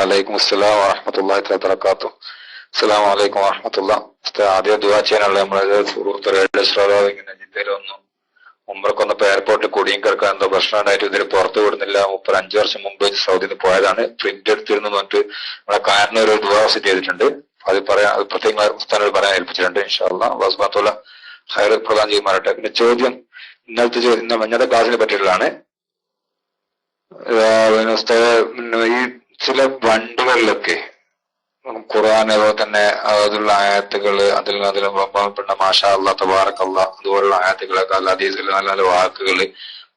വലൈക്കും അസ്സലാം വറഹ്മത്തുള്ളാഹി വബറകാതുഹു. അസ്സലാമു അലൈക്കും വറഹ്മത്തുള്ളാഹി. ആദ്യം ദുആ ചെയ്യാനുള്ള നമ്മളെ സുഹൃത്തുക്കളുടെ ശ്രോതാവ് ഇങ്ങനെ ജിദ്ദയിലൊന്നും ഉംറക്കൊന്ന് എയർപോർട്ടിൽ കുടിയും കിടക്കാൻ എന്തോ പ്രശ്നം ഉണ്ടായിട്ട് ഇതിൽ പുറത്തു വിടുന്നില്ല. 5 വർഷം മുമ്പ് സൗദിയിൽ നിന്ന് പോയതാണ്. പ്രിന്റ് എടുത്തിരുന്നു പറഞ്ഞിട്ട് നമ്മളെ കാരണം ഒരു ദുആ ചെയ്തിട്ടുണ്ട്. അത് പറയാൻ പ്രത്യേക സ്ഥാനങ്ങൾ പറയാൻ ഏൽപ്പിച്ചിട്ടുണ്ട്. ഇൻഷാ അല്ലാഹ് അല്ലാഹു സുബ്ഹാനഹു വ തആല ഖൈർ പ്രദാനം ചെയ്യുമാറാകട്ടെ. പിന്നെ ചോദ്യം ഇന്നത്തെ ക്ലാസ്സിനെ പറ്റിയുള്ളതാണ്. ഈ ചില വണ്ടികളിലൊക്കെ ഖുർആൻ അതുപോലെ തന്നെ അതിലുള്ള ആയത്തുകള് പിന്നെ മാഷാ അല്ലാഹ് തബാറക അല്ലാഹ് അതുപോലുള്ള ആയത്തുകളൊക്കെ ഹദീസിൽ നല്ല നല്ല വാക്കുകള്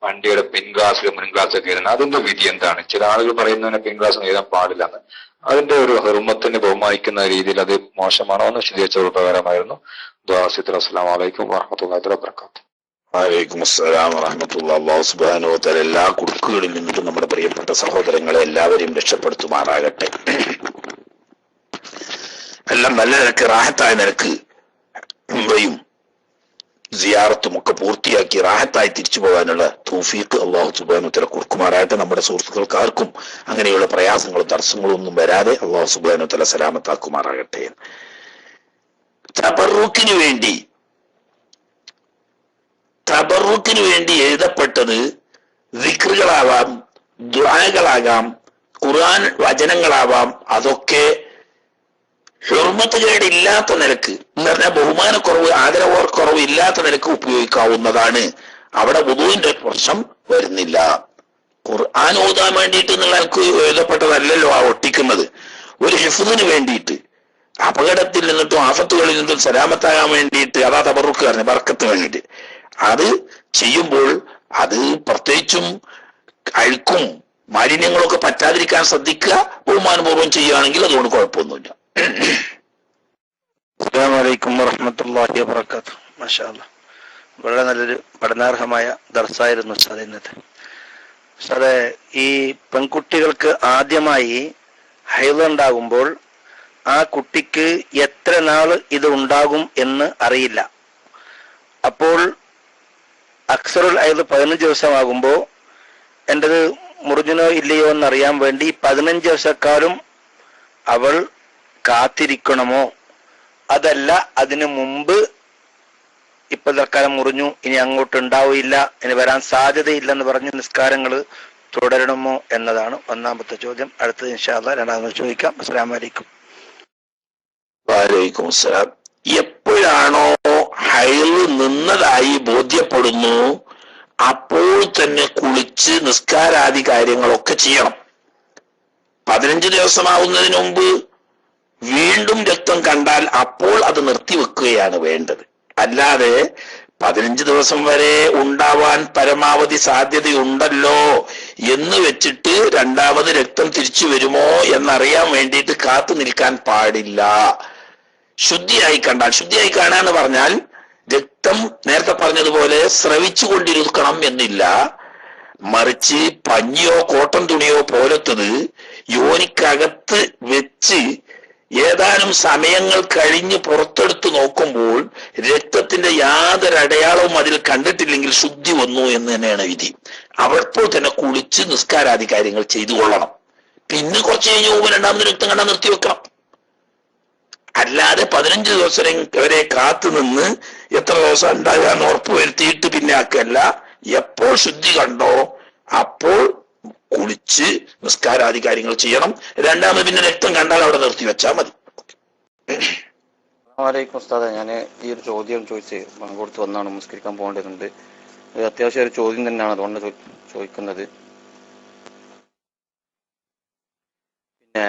വണ്ടിയുടെ പിൻഗ്ലാസിലും മുൻഗ്ലാസിലൊക്കെ എഴുതുന്നത് അതിന്റെ വിധി എന്താണ്? ചില ആളുകൾ പറയുന്നതിന് പിൻഗ്ലാസ് എഴുതാൻ പാടില്ലെന്ന്. അതിന്റെ ഒരു ഹുർമത്തിനെ ബഹുമാനിക്കുന്ന രീതിയിൽ അത് മോശമാണോ എന്ന് വിശദീകരിച്ച ഉപകാരമായിരുന്നു. അസ്സലാമു അലൈക്കും വറഹ്മത്തുള്ളാഹി വബറകാതുഹു. വലൈക്കും അസ്സലാം വറഹ്മത്തുള്ളാഹി. അല്ലാഹു സുബ്ഹാനഹു വ തആല എല്ലാ കുടുക്കുകളിൽ നിന്നിട്ടും നമ്മുടെ പ്രിയപ്പെട്ട സഹോദരങ്ങളെ എല്ലാവരെയും രക്ഷപ്പെടുത്തുമാറാകട്ടെ. എല്ലാം നല്ല നിരക്ക് റാഹത്തായ നിരക്ക് ഉംറയും സിയാറത്തും ഒക്കെ പൂർത്തിയാക്കി റാഹത്തായി തിരിച്ചു പോകാനുള്ള തൗഫീഖ് അല്ലാഹു സുബ്ഹാനഹു വ തആല കൊടുക്കുമാറാകട്ടെ. നമ്മുടെ സുഹൃത്തുക്കൾക്ക് ആർക്കും അങ്ങനെയുള്ള പ്രയാസങ്ങളും തടസ്സങ്ങളും ഒന്നും വരാതെ അല്ലാഹു സുബ്ഹാനഹു വ തആല സലാമത്താക്കുമാറാകട്ടെ. തബറുക്കിന് വേണ്ടി എഴുതപ്പെട്ടത് ദിക്റുകളാവാം, ദുആകളാകാം, ഖുർആൻ വചനങ്ങളാവാം. അതൊക്കെ ഹുർമത്ത് കേടില്ലാത്ത നിലക്ക് എന്ന് പറഞ്ഞാൽ ബഹുമാനക്കുറവ് ആദരവർക്കുറവ് ഇല്ലാത്ത നിലക്ക് ഉപയോഗിക്കാവുന്നതാണ്. അവിടെ വുദൂഇന്റെ പ്രശ്നം വരുന്നില്ല. ഖുർആൻ ഓതാൻ വേണ്ടിയിട്ട് എന്നുള്ള നിലക്ക് എഴുതപ്പെട്ടതല്ലല്ലോ ആ ഒട്ടിക്കുന്നത്. ഒരു ഹിഫ്ദിന് വേണ്ടിയിട്ട്, അപകടത്തിൽ നിന്നിട്ടും ആഫത്തുകളിൽ നിന്നിട്ടും സലാമത്താകാൻ വേണ്ടിയിട്ട്, അതാ തബറുക്ക് പറഞ്ഞ ബർക്കത്തിന് വേണ്ടിയിട്ട് അത് ചെയ്യുമ്പോൾ അത് പ്രത്യേകിച്ചും അഴുക്കും മാലിന്യങ്ങളൊക്കെ പറ്റാതിരിക്കാൻ ശ്രദ്ധിക്കുക. ബഹുമാനപൂർവ്വം ചെയ്യുകയാണെങ്കിൽ അതുകൊണ്ട് കുഴപ്പമൊന്നുമില്ല. അസ്സലാമു അലൈക്കും വറഹ്മത്തുള്ളാഹി വബറകാതുഹു. മാഷാ അല്ലാഹ്, വളരെ നല്ലൊരു പഠനാർഹമായ ദർസായിരുന്നു ഉസ്താദ് ഇന്നത്തെ. ഉസ്താദേ, ഈ പെൺകുട്ടികൾക്ക് ആദ്യമായി ഹൈള് ഉണ്ടാകുമ്പോൾ ആ കുട്ടിക്ക് എത്ര നാള് ഇത് ഉണ്ടാകും എന്ന് അറിയില്ല. അപ്പോൾ അക്സറുൽ ഹൈള് 15 ദിവസമാകുമ്പോൾ എൻ്റെത് മുറിഞ്ഞനോ ഇല്ലയോ എന്നറിയാൻ വേണ്ടി 15 ദിവസക്കാലം അവൾ കാത്തിരിക്കണമോ, അതല്ല അതിനു മുമ്പ് ഇപ്പൊ തൽക്കാലം മുറിഞ്ഞു ഇനി അങ്ങോട്ട് ഉണ്ടാവില്ല, ഇനി വരാൻ സാധ്യതയില്ലെന്ന് പറഞ്ഞ് നിസ്കാരങ്ങൾ തുടരണമോ എന്നതാണ് ഒന്നാമത്തെ ചോദ്യം. അടുത്തത് ഇൻഷാ അല്ലാഹ് രണ്ടാമത് ചോദിക്കാം. അസ്സലാമു അലൈക്കും. വലൈക്കും അസ്സലാം. എപ്പോഴാണോ ഹൈള് നിന്നതായി ബോധ്യപ്പെടുന്നു അപ്പോൾ തന്നെ കുളിച്ച് നിസ്കാരാദി കാര്യങ്ങളൊക്കെ ചെയ്യണം. 15 ദിവസമാവുന്നതിന് മുമ്പ് വീണ്ടും രക്തം കണ്ടാൽ അപ്പോൾ അത് നിർത്തിവെക്കുകയാണ് വേണ്ടത്. അല്ലാതെ 15 ദിവസം വരെ ഉണ്ടാവാൻ പരമാവധി സാധ്യതയുണ്ടല്ലോ എന്ന് വെച്ചിട്ട് രണ്ടാമത് രക്തം തിരിച്ചു വരുമോ എന്നറിയാൻ വേണ്ടിയിട്ട് കാത്തു നിൽക്കാൻ പാടില്ല. ശുദ്ധിയായി കണ്ടാൽ, ശുദ്ധിയായി കാണാന്ന് പറഞ്ഞാൽ രക്തം നേരത്തെ പറഞ്ഞതുപോലെ സ്രവിച്ചു കൊണ്ടിരിക്കണം എന്നില്ല. മറിച്ച് പഞ്ഞിയോ കോട്ടൺ തുണിയോ പോലത്തത് യോനിക്കകത്ത് വെച്ച് ഏതാനും സമയങ്ങൾ കഴിഞ്ഞ് പുറത്തെടുത്ത് നോക്കുമ്പോൾ രക്തത്തിന്റെ യാതൊരു അടയാളവും അതിൽ കണ്ടിട്ടില്ലെങ്കിൽ ശുദ്ധി വന്നു എന്ന് തന്നെയാണ് വിധി. അപ്പോൾ തന്നെ കുളിച്ച് നിസ്കാരാദി കാര്യങ്ങൾ ചെയ്തു കൊള്ളണം. പിന്നെ കുറച്ച് കഴിഞ്ഞ് പോകുമ്പോൾ രണ്ടാമത് രക്തം കണ്ടാൽ നിർത്തിവെക്കണം. അല്ലാതെ 15 ദിവസം വരെ കാത്തു നിന്ന് എത്ര ദിവസം ഉണ്ടാകുക എന്ന് ഉറപ്പ് വരുത്തിയിട്ട് പിന്നെ ആക്കല്ല. എപ്പോൾ ശുദ്ധി കണ്ടോ അപ്പോൾ കുളിച്ച് നിസ്കാരാദി കാര്യങ്ങൾ ചെയ്യണം. രണ്ടാമത് പിന്നെ രക്തം കണ്ടാൽ അവിടെ നിർത്തി വെച്ചാൽ മതി. അസ്സലാമു ഉസ്താദെ, ഞാൻ ഈ ഒരു ചോദ്യം ചോദിച്ച് പങ്കെടുത്ത് വന്നാണ്. നിസ്കരിക്കാൻ പോകേണ്ടതുണ്ട്. അത്യാവശ്യം ഒരു ചോദ്യം തന്നെയാണ്, അതുകൊണ്ട് ചോദിക്കുന്നത്. പിന്നെ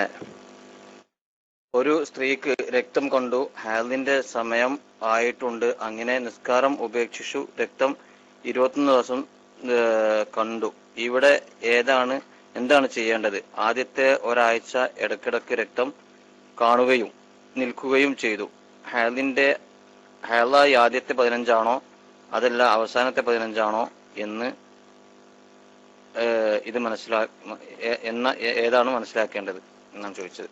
ഒരു സ്ത്രീക്ക് രക്തം കണ്ടു, ഹൈളിന്റെ സമയം ആയിട്ടുണ്ട്, അങ്ങനെ നിസ്കാരം ഉപേക്ഷിച്ചു, രക്തം 21 ദിവസം കണ്ടു. ഇവിടെ എന്താണ് ചെയ്യേണ്ടത്? ആദ്യത്തെ ഒരാഴ്ച ഇടക്കിടക്ക് രക്തം കാണുകയും നിൽക്കുകയും ചെയ്തു. ഹൈളായി ആദ്യത്തെ 15 ആണോ അതല്ല അവസാനത്തെ 15 ആണോ എന്ന് ഇത് ഏതാണ് മനസ്സിലാക്കേണ്ടത് എന്നാണ് ചോദിച്ചത്.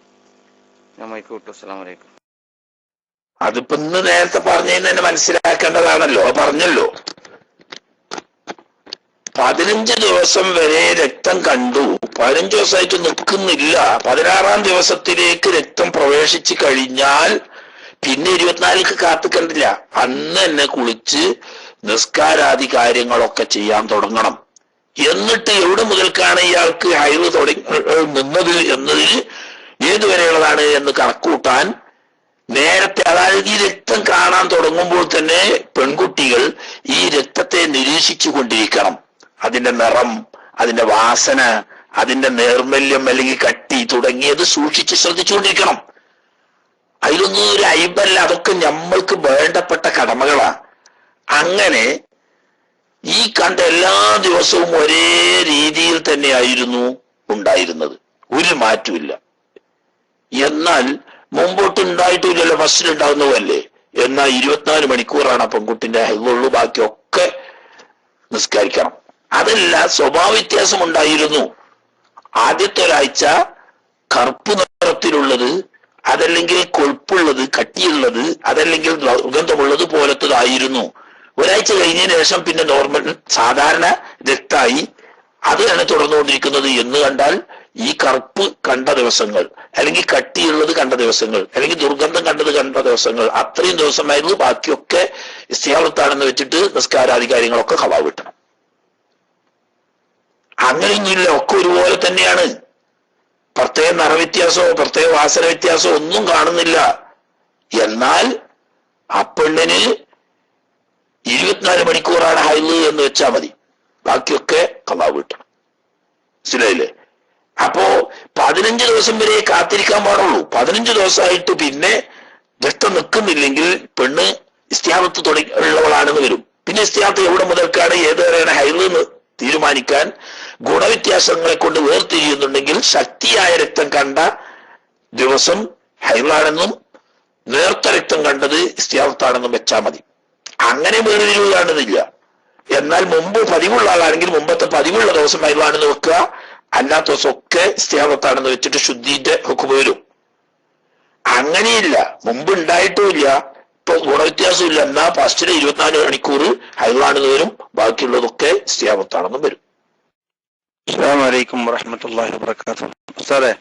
ഞാൻ മൈക്ക് വിട്ടു. അസ്സലാമു അലൈക്കും. അതിപ്പോ ഇന്ന് നേരത്തെ പറഞ്ഞതിന് തന്നെ മനസ്സിലാക്കേണ്ടതാണല്ലോ. പറഞ്ഞല്ലോ 15 ദിവസം വരെ രക്തം കണ്ടു, 15 ദിവസമായിട്ട് നിൽക്കുന്നില്ല, 16-ാം ദിവസത്തിലേക്ക് രക്തം പ്രവേശിച്ചു കഴിഞ്ഞാൽ പിന്നെ 24ക്ക് കാത്തുക്കണ്ടില്ല, അന്ന് തന്നെ കുളിച്ച് നിസ്കാരാദി കാര്യങ്ങളൊക്കെ ചെയ്യാൻ തുടങ്ങണം. എന്നിട്ട് എവിടെ മുതൽക്കാണ് ഇയാൾക്ക് ഹൈദ് നിന്നത് എന്നതിന് ഏതുവരെയുള്ളതാണ് എന്ന് കണക്കൂട്ടാൻ നേരത്തെ, അതായത് ഈ രക്തം കാണാൻ തുടങ്ങുമ്പോൾ തന്നെ പെൺകുട്ടികൾ ഈ രക്തത്തെ നിരീക്ഷിച്ചു കൊണ്ടിരിക്കണം. അതിന്റെ നിറം, അതിന്റെ വാസന, അതിന്റെ നേർമല്യം അല്ലെങ്കിൽ കട്ടി തുടങ്ങിയത് സൂക്ഷിച്ച് ശ്രദ്ധിച്ചുകൊണ്ടിരിക്കണം. അതിലൊന്നും ഒരു അയ്ബല്ല, അതൊക്കെ നമ്മൾക്ക് വേണ്ടപ്പെട്ട കടമകളാ. അങ്ങനെ ഈ കണ്ട എല്ലാ ദിവസവും ഒരേ രീതിയിൽ തന്നെയായിരുന്നു ഉണ്ടായിരുന്നത്, ഒരു മാറ്റമില്ല. എന്നാൽ മുമ്പോട്ട് ഉണ്ടായിട്ടില്ലല്ലോ, ഫസ്റ്റിൽ ഉണ്ടാകുന്നതല്ലേ. എന്നാൽ 24 മണിക്കൂറാണ് ആ പെൺകുട്ടിന്റെ ഹൈദുള്ളൂ, ബാക്കിയൊക്കെ നിസ്കരിക്കണം. അതല്ല, സ്വഭാവ വ്യത്യാസം ഉണ്ടായിരുന്നു. ആദ്യത്തെ ഒരാഴ്ച കറുപ്പ് നിറത്തിലുള്ളത്, അതല്ലെങ്കിൽ കൊഴുപ്പുള്ളത്, കട്ടിയുള്ളത്, അതല്ലെങ്കിൽ ദുർഗന്ധമുള്ളത് പോലത്തതായിരുന്നു. ഒരാഴ്ച കഴിഞ്ഞതിന് ശേഷം പിന്നെ നോർമൽ സാധാരണ രക്തമായി. അതാണ് തുടർന്നുകൊണ്ടിരിക്കുന്നത് എന്ന് കണ്ടാൽ ഈ കറുപ്പ് കണ്ട ദിവസങ്ങൾ, അല്ലെങ്കിൽ കട്ടിയുള്ളത് കണ്ട ദിവസങ്ങൾ, അല്ലെങ്കിൽ ദുർഗന്ധം കണ്ട ദിവസങ്ങൾ, അത്രയും ദിവസമായിരുന്നു. ബാക്കിയൊക്കെ ഇസ്തിഹാളത്താണെന്ന് വെച്ചിട്ട് നിസ്കാരാദി കാര്യങ്ങളൊക്കെ ഖളാ വിട്ടണം. അങ്ങനെയൊന്നുമില്ല, ഒക്കെ ഒരുപോലെ തന്നെയാണ്. പ്രത്യേക നിറവ്യത്യാസമോ പ്രത്യേക വാസന വ്യത്യാസമോ ഒന്നും കാണുന്നില്ല. എന്നാൽ ആ പെണ്ണിന് 24 മണിക്കൂറാണ് ഹൈദ് എന്ന് വെച്ചാൽ മതി, ബാക്കിയൊക്കെ ഖളാ വിട്ടണം. മനസ്സിലായില്ലേ? അപ്പോ 15 ദിവസം വരെ കാത്തിരിക്കാൻ പാടുള്ളൂ. 15 ദിവസമായിട്ട് പിന്നെ രക്തം നിൽക്കുന്നില്ലെങ്കിൽ പെണ്ണ് ഇസ്തിഹാബത്ത് ഉള്ളവളാണെന്ന് വരും. പിന്നെ ഇസ്തിഹാബത്ത് എവിടെ മുതൽക്കാണ് ഏതുവരെയാണ് ഹൈദ് എന്ന് തീരുമാനിക്കാൻ ഗുണവ്യത്യാസങ്ങളെ കൊണ്ട് വേർതിരിയുന്നുണ്ടെങ്കിൽ ശക്തിയായ രക്തം കണ്ട ദിവസം ഹൈദാണെന്നും നേർത്ത രക്തം കണ്ടത് ഇസ്തിഹാബത്താണെന്നും വെച്ചാൽ മതി. അങ്ങനെ വേർതിരിവ് കാണുന്നില്ല. എന്നാൽ മുമ്പ് പതിവുള്ള ആളാണെങ്കിൽ മുമ്പത്തെ പതിവുള്ള ദിവസം ഹൈദാണെന്ന് വെക്കുക, അല്ലാത്ത ദിവസമൊക്കെ ഇസ്തിഹാബത്താണെന്ന് വെച്ചിട്ട് ശുദ്ധിന്റെ ഹുക്മ വരും. അങ്ങനെയില്ല, മുമ്പ് ഉണ്ടായിട്ടുമില്ല, ഇപ്പൊ ഗുണവ്യത്യാസമില്ല. എന്നാ ഫസ്റ്റിലെ 24 മണിക്കൂർ ഹൈദാണെന്ന് വരും, ബാക്കിയുള്ളതൊക്കെ ഇസ്തിഹാബത്താണെന്നും വരും. അസ്സലാമു അലൈക്കും വറഹ്മത്തുള്ളാഹി വബറകാതുഹു. ഉസ്താദേ,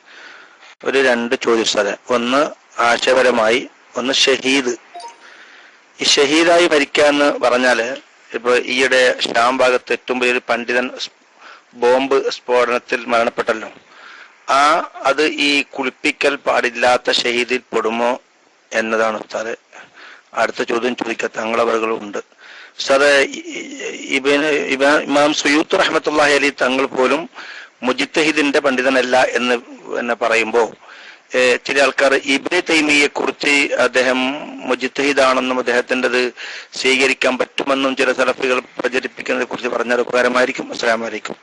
ഒരു 2 ചോദ്യം ഉസ്താദേ. ഒന്ന് ആശയപരമായി, ഒന്ന് ഷഹീദ്. ഈ ഷഹീദായി മരിക്കാന്ന് പറഞ്ഞാല്, ഇപ്പൊ ഈയിടെ ഷാം ഭാഗത്ത് ഏറ്റവും വലിയൊരു പണ്ഡിതൻ ബോംബ് സ്ഫോടനത്തിൽ മരണപ്പെട്ടല്ലോ. അത് ഈ കുളിപ്പിക്കൽ പാടില്ലാത്ത ഷഹീദിൽ പെടുമോ എന്നതാണ് ഉസ്താദ്. അടുത്ത ചോദ്യം ചോദിക്കാൻ തങ്ങളവറുകളുണ്ട്. ഉസ്താദ്, ഇമാം സുയൂത്ത് റഹ്മത്തുള്ളാഹി അലൈഹി തങ്ങൾ പോലും മുജ്തഹിദിന്റെ പണ്ഡിതനല്ല എന്ന് പറയുമ്പോ ചില ആൾക്കാർ ഇബ്നു തൈമിയെ കുറിച്ച് അദ്ദേഹം മുജ്തഹിദാണെന്നും അദ്ദേഹത്തിൻ്റെത് സ്വീകരിക്കാൻ പറ്റുമെന്നും ചില സലഫികൾ പ്രചരിപ്പിക്കുന്നതിനെ കുറിച്ച് പറഞ്ഞാൽ ഉപകാരമായിരിക്കും. അസ്സലാമു അലൈക്കും.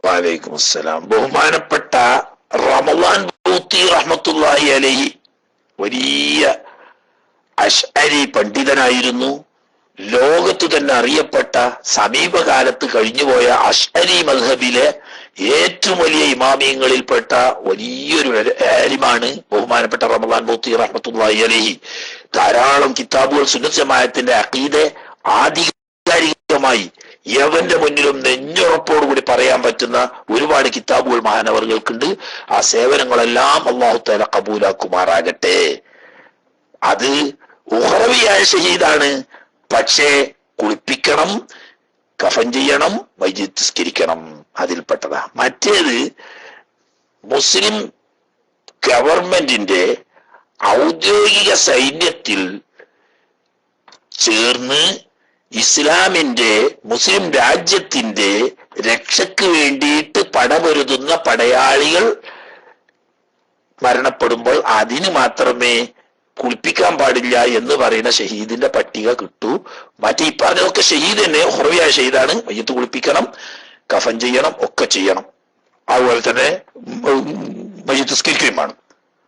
വലൈക്കും അസ്സലാം. ബഹുമാനപ്പെട്ട റമളാൻ ബൂത്തി റഹ്മത്തുള്ളാഹി അലൈഹി വലിയ അശ്അരി പണ്ഡിതനായിരുന്നു. ലോകത്ത് തന്നെ അറിയപ്പെട്ട സമീപകാലത്ത് കഴിഞ്ഞുപോയ അശ്അരി മദ്ഹബിലെ ഏറ്റവും വലിയ ഇമാമിയങ്ങളിൽപ്പെട്ട വലിയൊരു ആലിമാണ് ബഹുമാനപ്പെട്ട റമളാൻ ബൂത്തി റഹ്മത്തുള്ളാഹി അലൈഹി. ധാരാളം കിതാബുകൾ സുന്നത്ത് ജമാഅത്തിന്റെ അഖീദ ആധികാരികമായി യവന്റെ മുന്നിലും നെഞ്ഞുറപ്പോടുകൂടി പറയാൻ പറ്റുന്ന ഒരുപാട് കിതാബുകൾ മഹാനവറുകൾക്കുണ്ട്. ആ സേവനങ്ങളെല്ലാം അല്ലാഹു തആല കബൂലാക്കുമാറാകട്ടെ. അത് ഉഖറവിയായ ഷഹീദാണ്, പക്ഷേ കുളിപ്പിക്കണം, കഫൻ ചെയ്യണം, മയ്യിത്ത് നിസ്കരിക്കണം, അതിൽപ്പെട്ടതാ. മറ്റേത് മുസ്ലിം ഗവൺമെന്റിന്റെ ഔദ്യോഗിക സൈന്യത്തിൽ ചേർന്ന് ഇസ്ലാമിന്റെ മുസ്ലിം രാജ്യത്തിന്റെ രക്ഷയ്ക്ക് വേണ്ടിയിട്ട് പടപൊരുതുന്ന പടയാളികൾ മരണപ്പെടുമ്പോൾ അതിന് മാത്രമേ കുളിപ്പിക്കാൻ പാടില്ല എന്ന് പറയുന്ന ഷഹീദിന്റെ പട്ടിക കിട്ടൂ. മറ്റേ ഈ പറഞ്ഞതൊക്കെ ഷഹീദ് തന്നെ, ഹുറവിയായ ഷഹീദാണ്. മയ്യത്ത് കുളിപ്പിക്കണം, കഫൻ ചെയ്യണം, ഒക്കെ ചെയ്യണം. അതുപോലെ തന്നെ മയ്യത്ത് നിസ്കരിക്കുകയും വേണം.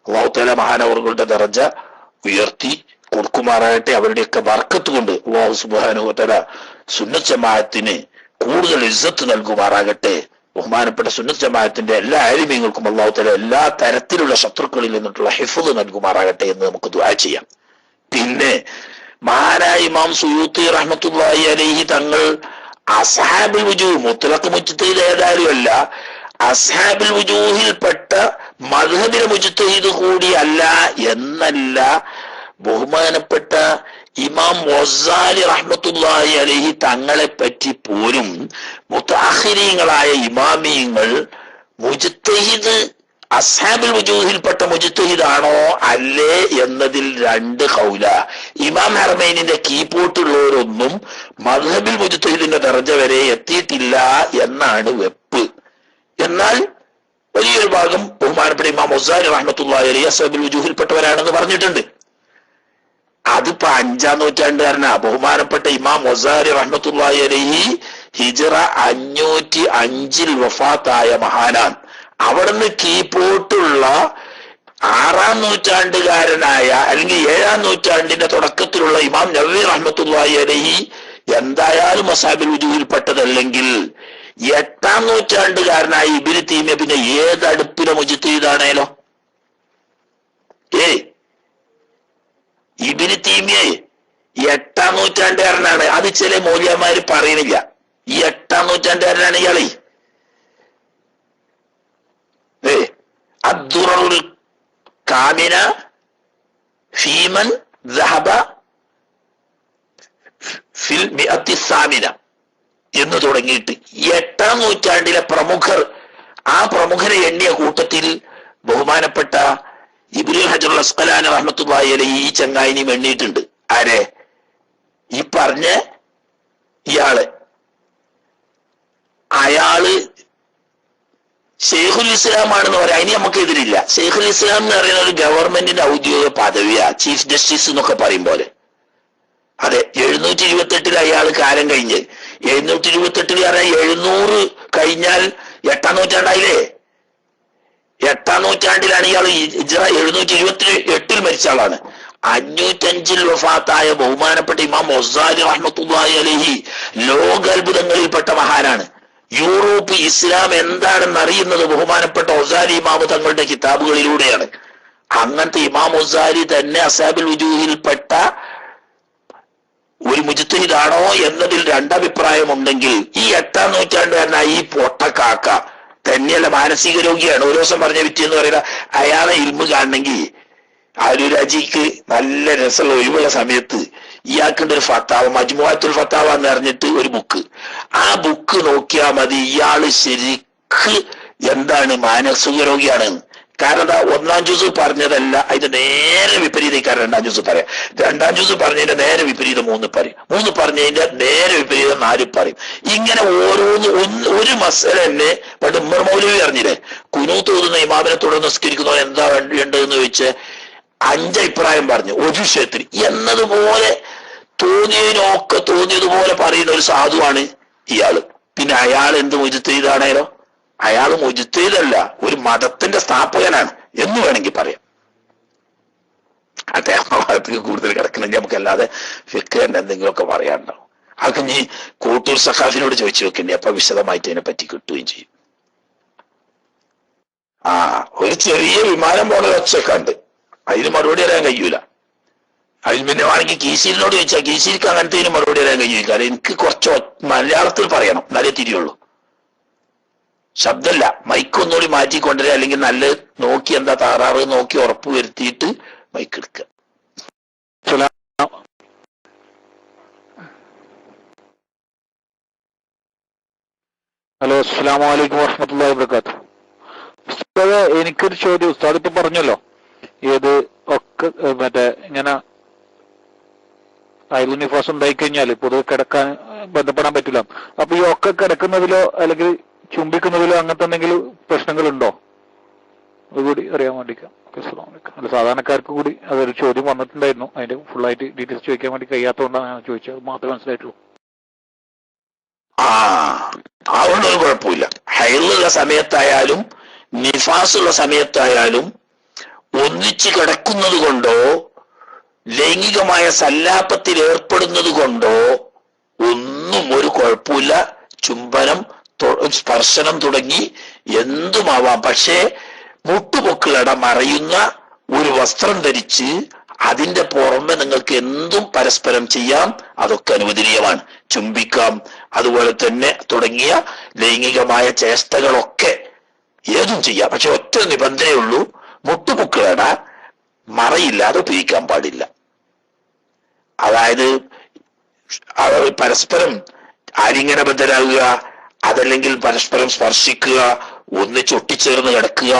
അല്ലാഹു തആല മഹാനവറുകളുടെ ദറജ ഉയർത്തി കൊടുക്കുമാറാകട്ടെ. അവരുടെയൊക്കെ ബർക്കത്ത് കൊണ്ട് അല്ലാഹു സുബ്ഹാനഹു വ തആല സുന്നത്ത് ജമാഅത്തിന് കൂടുതൽ ഇസ്സത്ത് നൽകുമാറാകട്ടെ. ബഹുമാനപ്പെട്ട സുന്നത്ത് ജമാഅത്തിന്റെ എല്ലാ ആലിമീങ്ങൾക്കും അല്ലാഹു തആല എല്ലാ തരത്തിലുള്ള ശത്രുക്കളിൽ നിന്നിട്ടുള്ള ഹിഫ്ള് നൽകുമാറാകട്ടെ എന്ന് നമുക്ക് ദുആ ചെയ്യാം. പിന്നെ മഹാനായ ഇമാം സുയൂത്തി റഹ്മത്തുള്ളാഹി അലൈഹി തങ്ങൾ അസ്ഹാബുൽ വുജൂഹ് മുത്ലഖ് മുജ്തഹിദ് ഏതായാലും അല്ല, അസ്ഹാബുൽ വുജൂഹിൽപ്പെട്ട മദ്ഹബിലെ മുജ്തഹിദ് കൂടിയല്ല എന്നല്ല, ബഹുമാനപ്പെട്ട ഇമാം ഗസാലി റഹ്മത്തുള്ളാഹി അലൈഹി തങ്ങളെ പറ്റി പോലും മുതഅഖിരീങ്ങളായ ഇമാമിയങ്ങൾ മുജ്തഹിദ് അസ്ഹാബുൽ വുജൂഹിൽപ്പെട്ട മുജ്തഹിദാണോ അല്ലേ എന്നതിൽ രണ്ട് ഖൗല. ഇമാം ഹറമൈനിന്റെ കീപ്പോട്ടുള്ളവരൊന്നും മദ്ഹബിൽ മുജ്തഹിദിന്റെ ദർജ വരെ എത്തിയിട്ടില്ല എന്നാണ് വെപ്പ്. എന്നാൽ വലിയൊരു ഭാഗം ബഹുമാനപ്പെട്ട ഇമാം ഗസാലി റഹ്മത്തുള്ളാഹി അലൈഹി അസ്ഹാബുൽ വുജൂഹിൽപ്പെട്ടവരാണെന്ന് പറഞ്ഞിട്ടുണ്ട്. അതിപ്പോ 5-ാം നൂറ്റാണ്ടുകാരനാ ബഹുമാനപ്പെട്ട ഇമാം ഗസാലി റഹ്മത്തുള്ളാഹി അലൈഹി ഹിജ്റ 505 വഫാത്തായ മഹാനാൻ. അവിടുന്ന് കീപ്പോട്ടുള്ള 6-ാം നൂറ്റാണ്ടുകാരനായ അല്ലെങ്കിൽ 7-ാം നൂറ്റാണ്ടിന്റെ തുടക്കത്തിലുള്ള ഇമാം നവവി റഹ്മത്തുള്ളാഹി അലൈഹി എന്തായാലും അസ്ഹാബുൽ വുജൂഹിൽപ്പെട്ടതല്ലെങ്കിൽ 8-ാം നൂറ്റാണ്ടുകാരനായ ഇബ്നു തൈമിയ പിന്നെ ഏതടുപ്പിലെ മുജ്തഹിദാണേലോ? ഇബ്നു തൈമിയ 8-ാം നൂറ്റാണ്ടുകാരനാണ്. അത് ചില മൗലവിമാര് പറയുന്നില്ല. ഈ 8-ാം നൂറ്റാണ്ടുകാരനാണ് ഇയാളെ. അദ്ദുററുൽ കാമിന ഫീമൻ ദഹബ ഫിൽ മിഅത്തി സാമിന എന്ന് തുടങ്ങിയിട്ട് 8-ാം നൂറ്റാണ്ടിലെ പ്രമുഖർ, ആ പ്രമുഖരെ എണ്ണിയ കൂട്ടത്തിൽ ബഹുമാനപ്പെട്ട ഇബ്നുൽ ഹജറുൽ അസ്ഖലാനി റഹ്മത്തുള്ളാഹി അലൈഹി ഈ ചങ്ങായിനെയും എണ്ണിയിട്ടുണ്ട്. ആരെ? ഈ പറഞ്ഞ ഇയാള്. അയാള് ഷെയ്ഖുൽ ഇസ്ലാം ആണെന്ന് പറയാം. അതിന് നമുക്ക് എതിരില്ല. ഷെയ്ഖുൽ ഇസ്ലാം എന്ന് പറയുന്ന ഒരു ഗവൺമെന്റിന്റെ ഔദ്യോഗിക പദവിയാ, ചീഫ് ജസ്റ്റിസ് എന്നൊക്കെ പറയും പോലെ. അതെ, 728 അയാൾ കാലം കഴിഞ്ഞ്. 728 പറഞ്ഞാൽ 700 കഴിഞ്ഞാൽ 8-ാം നൂറ്റാണ്ടായില്ലേ? 8-ാം നൂറ്റാണ്ടിലാണ് ഇയാൾ ഹിജ്റ 728 മരിച്ച ആളാണ്. 505 വഫാത്തായ ബഹുമാനപ്പെട്ട ഇമാം ഗസാലി റഹ്മത്തുള്ളാഹി അലൈഹി ലോകാത്ഭുതങ്ങളിൽപ്പെട്ട മഹാനാണ്. യൂറോപ്പ് ഇസ്ലാം എന്താണെന്ന് അറിയുന്നത് ബഹുമാനപ്പെട്ട ഗസാലി ഇമാം തങ്ങളുടെ കിതാബുകളിലൂടെയാണ്. അങ്ങനത്തെ ഇമാം ഗസാലി തന്നെ അസ്ഹാബുൽ വുജൂഹിൽപ്പെട്ട ഒരു മുജ്തഹിദാണോ എന്നതിൽ രണ്ടഭിപ്രായമുണ്ടെങ്കിൽ ഈ 8-ാം നൂറ്റാണ്ടുകാരനായി ഈ പൊട്ടക്കാക്ക തന്നെയല്ല മാനസിക രോഗിയാണ്. ഒരു ദിവസം പറഞ്ഞ വിറ്റിയെന്ന് പറയുന്ന അയാളെ ഇൽമു കാണണമെങ്കിൽ അരുരാജിക്ക് നല്ല രസമുള്ള ഒഴിവുള്ള സമയത്ത് ഇയാൾക്കുണ്ട് ഒരു ഫത്താവ, മജ്മുഅത്തുൽ ഫത്താവ എന്ന് പറഞ്ഞിട്ട് ഒരു ബുക്ക്. ആ ബുക്ക് നോക്കിയാൽ മതി ഇയാള് ശരിക്ക് എന്താണ് മാനസിക രോഗിയാണ്. കാരണം 1-ാം ജുസ് പറഞ്ഞതല്ല, അതിന്റെ നേരെ വിപരീതക്കാരൻ 2-ാം ജുസ് പറയാം. 2-ാം ജുസ് പറഞ്ഞതിന്റെ നേരെ വിപരീതം 3 പറയും. 3 പറഞ്ഞതിന്റെ നേരെ വിപരീതം 4 പറയും. ഇങ്ങനെ ഓരോന്ന് ഒരു മസല തന്നെ. പണ്ട് ഉമ്മർ മൗലവി അറിഞ്ഞില്ലേ, കുനൂത്ത് ഓതുന്ന ഇമാമിനെ തുടർന്ന് നിസ്കരിക്കുന്നവൻ എന്താ വേണ്ടതെന്ന് ചോദിച്ച് 5 അഭിപ്രായം പറഞ്ഞു ഒരു വിഷയത്തിൽ എന്നതുപോലെ തോന്നിയതിനൊക്കെ തോന്നിയതുപോലെ പറയുന്ന ഒരു സാധുവാണ് ഇയാള്. പിന്നെ അയാൾ എന്ത് മുജ്തഹിദാണേലോ? അയാൾ മുജ്തഹിദല്ല, ഒരു മതത്തിന്റെ സ്ഥാപകനാണ് എന്ന് വേണമെങ്കിൽ പറയാം. അദ്ദേഹം ഭാഗത്തേക്ക് കൂടുതൽ കിടക്കണമെങ്കിൽ നമുക്ക് അല്ലാതെ ഫിഖ്ഹിന്റെ എന്തെങ്കിലുമൊക്കെ പറയാനുണ്ടാവും. അതൊക്കെ നീ കോട്ടൂർ സഖാഫിനോട് ചോദിച്ചു വെക്കണ്ടേ, അപ്പൊ വിശദമായിട്ട് അതിനെ പറ്റി കിട്ടുകയും ചെയ്യും. ഒരു ചെറിയ വിമാനം പോണ ഒച്ചയൊക്കെ ഉണ്ട്, അതിന് മറുപടി അറിയാൻ കഴിയൂല. അതിന് പിന്നെ വേണമെങ്കിൽ കീശീലിനോട് ചോദിച്ചാൽ കീശീലിക്ക് അങ്ങനത്തെ മറുപടി അറിയാൻ കഴിയൂല. എനിക്ക് കുറച്ച് മലയാളത്തിൽ പറയണം, എന്നാലേ തിരിയുള്ളൂ. ശബ്ദമല്ല, മൈക്ക് ഒന്നുകൂടി മാറ്റിക്കൊണ്ടുവരിക, അല്ലെങ്കിൽ നല്ല നോക്കി എന്താ താറാറ് നോക്കി ഉറപ്പ് വരുത്തിയിട്ട് മൈക്ക് എടുക്കുക. ഹലോ, അസ്സലാമു അലൈക്കും വറഹ്മത്തുള്ളാഹി വബറകാതുഹു. ഉസ്താദേ, എനിക്കൊരു ചോദ്യം. ഉസ്താദ് ഇപ്പൊ പറഞ്ഞല്ലോ ഏത് ഒക്കെ മറ്റേ ഇങ്ങനെ അയൽ നിഫാസ് ഉണ്ടായിക്കഴിഞ്ഞാൽ പൊതുവെ കിടക്കാൻ ബന്ധപ്പെടാൻ പറ്റില്ല. അപ്പൊ ഈ ഒക്കെ കിടക്കുന്നതിലോ അല്ലെങ്കിൽ ചുംബിക്കുന്നതിലോ അങ്ങനത്തെ എന്തെങ്കിലും പ്രശ്നങ്ങളുണ്ടോ? അതുകൂടി അറിയാൻ വേണ്ടിക്കാം. അല്ല, സാധാരണക്കാർക്ക് കൂടി അതൊരു ചോദ്യം വന്നിട്ടുണ്ടായിരുന്നു. അതിന്റെ ഫുള്ളായിട്ട് ഡീറ്റെയിൽസ് ചോദിക്കാൻ വേണ്ടി കഴിയാത്തതുകൊണ്ടാണ് ഞാൻ ചോദിച്ചത്. മാത്രമേ മനസ്സിലായിട്ടുള്ളൂ. അതുകൊണ്ടൊരു കുഴപ്പമില്ല. ഹൈറുള്ള സമയത്തായാലും നിഫാസുള്ള സമയത്തായാലും ഒന്നിച്ച് കിടക്കുന്നത് കൊണ്ടോ ലൈംഗികമായ സല്ലാപത്തിൽ ഏർപ്പെടുന്നത് കൊണ്ടോ ഒന്നും ഒരു കുഴപ്പമില്ല. ചുംബനം, സ്പർശനം തുടങ്ങി എന്തുമാവാം. പക്ഷേ മുട്ടുപൊക്കിളട മറയുന്ന ഒരു വസ്ത്രം ധരിച്ച് അതിന്റെ പുറമെ നിങ്ങൾക്ക് എന്തും പരസ്പരം ചെയ്യാം. അതൊക്കെ അനുവദനീയമാണ്. ചുംബിക്കാം, അതുപോലെ തന്നെ തുടങ്ങിയ ലൈംഗികമായ ചേഷ്ടകളൊക്കെ ഏതും ചെയ്യാം. പക്ഷെ ഒറ്റ നിബന്ധനയുള്ളൂ, മുട്ടുപൊക്കിളട മറയില്ലാതെ ഉപയോഗിക്കാൻ പാടില്ല. അതായത് അവർ പരസ്പരം ആലിംഗനബദ്ധരാകുക, അതല്ലെങ്കിൽ പരസ്പരം സ്പർശിക്കുക, ഒന്നിച്ച് ഒട്ടിച്ചേർന്ന് കിടക്കുക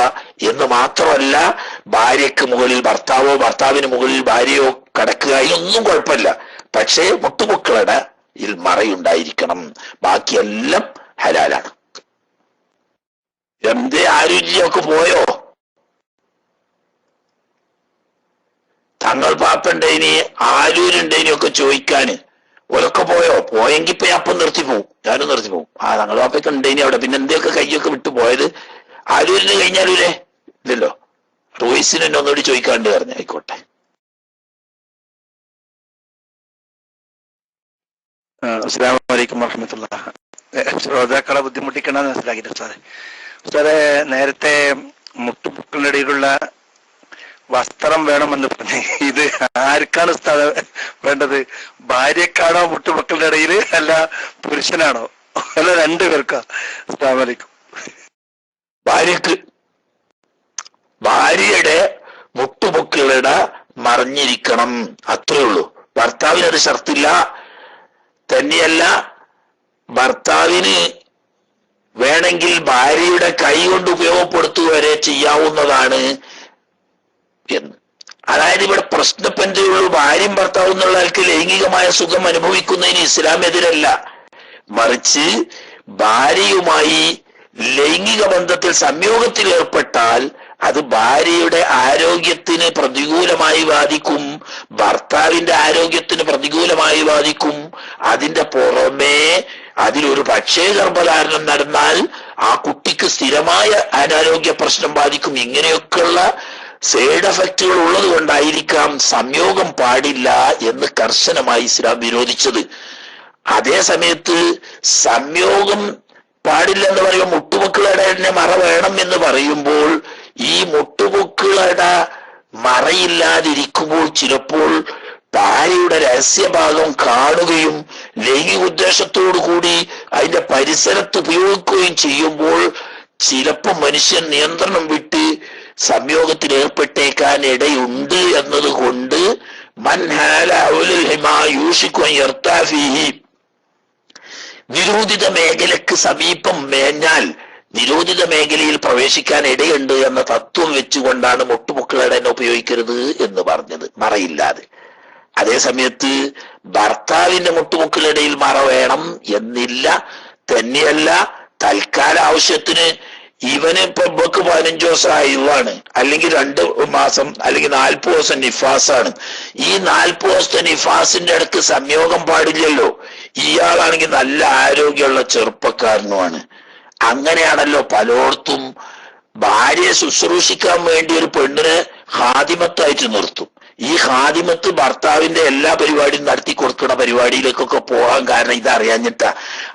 എന്ന് മാത്രമല്ല, ഭാര്യയ്ക്ക് മുകളിൽ ഭർത്താവോ ഭർത്താവിന് മുകളിൽ ഭാര്യയോ കിടക്കുക, ഇതൊന്നും കുഴപ്പമില്ല. പക്ഷേ മുട്ടുപൊക്കിളട മറയുണ്ടായിരിക്കണം. ബാക്കിയെല്ലാം ഹലാലാണ്. എന്തേ ആരോഗ്യമൊക്കെ പോയോ? തങ്ങൾ പാപ്പുണ്ടേനി ആരൂരുണ്ടേനി ഒക്കെ ചോദിക്കാന് ഒരൊക്കെ പോയോ? പോയെങ്കിൽ ഇപ്പൊ ഞാൻ അപ്പം നിർത്തിപ്പോവും, ഞാനും നിർത്തിപ്പോവും. തങ്ങൾ പാപ്പൊക്കെ ഉണ്ടേനി അവിടെ. പിന്നെ എന്തൊക്കെ കയ്യൊക്കെ വിട്ടു പോയത്? ആരൂരിന് കഴിഞ്ഞാലൂലേ ഇല്ലല്ലോ. റോയിസിന് എന്നെ ഒന്നുകൂടി ചോദിക്കാണ്ട് പറഞ്ഞു. ആയിക്കോട്ടെ. അസ്സലാമു അലൈക്കും വറഹ്മത്തുള്ളാഹി. ശ്രോതാക്കളെ ബുദ്ധിമുട്ടിക്കണമെന്ന് മനസ്സിലാക്കിയിട്ട് ഉസ്താദെ, നേരത്തെ മുട്ടുപൊക്കിളിനിടയിലുള്ള വസ്ത്രം വേണമെന്ന് പറഞ്ഞു. ഇത് ആർക്കാണ് ഉസ്താദ് വേണ്ടത്? ഭാര്യക്കാണോ മുട്ടുപൊക്കിളിന്റെ ഇടയിൽ, അല്ല പുരുഷനാണോ, അല്ല രണ്ടുപേർക്കാ? അസ്സലാമു അലൈക്കും. ഭാര്യക്ക്, ഭാര്യയുടെ മുട്ടുപൊക്കിളിട മറിഞ്ഞിരിക്കണം, അത്രേ ഉള്ളൂ. ഭർത്താവിനത് ഷർത്തില്ല. തന്നെയല്ല, ഭർത്താവിന് വേണമെങ്കിൽ ഭാര്യയുടെ കൈ കൊണ്ട് ഉപയോഗപ്പെടുത്തുക വരെ ചെയ്യാവുന്നതാണ് എന്ന്. അതായത് ഇവിടെ പ്രശ്നപ്പന്തയുള്ളൂ, ഭാര്യയും ഭർത്താവും എന്നുള്ള ആൾക്ക് ലൈംഗികമായ സുഖം അനുഭവിക്കുന്നതിന് ഇസ്ലാം എതിരല്ല. മറിച്ച് ഭാര്യയുമായി ലൈംഗിക ബന്ധത്തിൽ സംയോഗത്തിൽ ഏർപ്പെട്ടാൽ അത് ഭാര്യയുടെ ആരോഗ്യത്തിന് പ്രതികൂലമായി ബാധിക്കും, ഭർത്താവിന്റെ ആരോഗ്യത്തിന് പ്രതികൂലമായി ബാധിക്കും. അതിന്റെ പുറമേ അതിലൊരു പക്ഷേ ഗർഭധാരണം നടന്നാൽ ആ കുട്ടിക്ക് സ്ഥിരമായ അനാരോഗ്യ പ്രശ്നം ബാധിക്കും. ഇങ്ങനെയൊക്കെയുള്ള സൈഡ് എഫക്റ്റുകൾ ഉള്ളത് കൊണ്ടായിരിക്കാം സംയോഗം പാടില്ല എന്ന് കർശനമായി ഇസ്ലാം വിരോധിച്ചത്. അതേ സമയത്ത് സംയോഗം പാടില്ല എന്ന് പറയുമ്പോൾ മുട്ടുപൊക്കിളട തന്നെ മറ വേണം എന്ന് പറയുമ്പോൾ, ഈ മുട്ടുപൊക്കിളട മറയില്ലാതിരിക്കുമ്പോൾ ചിലപ്പോൾ ഭാര്യയുടെ രഹസ്യഭാഗം കാണുകയും ലൈംഗിക ഉദ്ദേശത്തോടു കൂടി അതിന്റെ പരിസരത്ത് ഉപയോഗിക്കുകയും ചെയ്യുമ്പോൾ ചിലപ്പോൾ മനുഷ്യൻ നിയന്ത്രണം വിട്ട് സംയോഗത്തിൽ ഏർപ്പെട്ടേക്കാൻ ഇടയുണ്ട് എന്നതുകൊണ്ട് നിരോധിത മേഖലക്ക് സമീപം മേഞ്ഞാൽ നിരോധിത മേഖലയിൽ പ്രവേശിക്കാൻ ഇടയുണ്ട് എന്ന തത്വം വെച്ചുകൊണ്ടാണ് മുട്ടുപൊക്കിളട ഉപയോഗിക്കരുത് എന്ന് പറഞ്ഞത്, മറയില്ലാതെ. അതേ സമയത്ത് ഭർത്താവിന്റെ മുട്ടുപൊക്കിളിടയിൽ മറ വേണം എന്നില്ല. തന്നെയല്ല, തൽക്കാല ആവശ്യത്തിന് ഇവന് ഇപ്പൊ 15 ദിവസം ആയുവാണ്, അല്ലെങ്കിൽ 2 മാസം, അല്ലെങ്കിൽ 40 ദിവസം നിഫാസാണ്. ഈ 40 ദിവസത്തെ നിഫാസിന്റെ അടുക്ക് സംയോഗം പാടില്ലല്ലോ. ഇയാളാണെങ്കിൽ നല്ല ആരോഗ്യമുള്ള ചെറുപ്പക്കാരനുമാണ്. അങ്ങനെയാണല്ലോ പലയിടത്തും ഭാര്യയെ ശുശ്രൂഷിക്കാൻ വേണ്ടി ഒരു പെണ്ണിനെ ഹാദിമത്തായിട്ട് നിർത്തും. ഈ ഹാദിമത്ത് ഭർത്താവിന്റെ എല്ലാ പരിപാടിയും നടത്തി കൊടുക്കുന്ന പരിപാടിയിലേക്കൊക്കെ പോകാൻ കാരണം ഇതറിയാഞ്ഞിട്ടാ.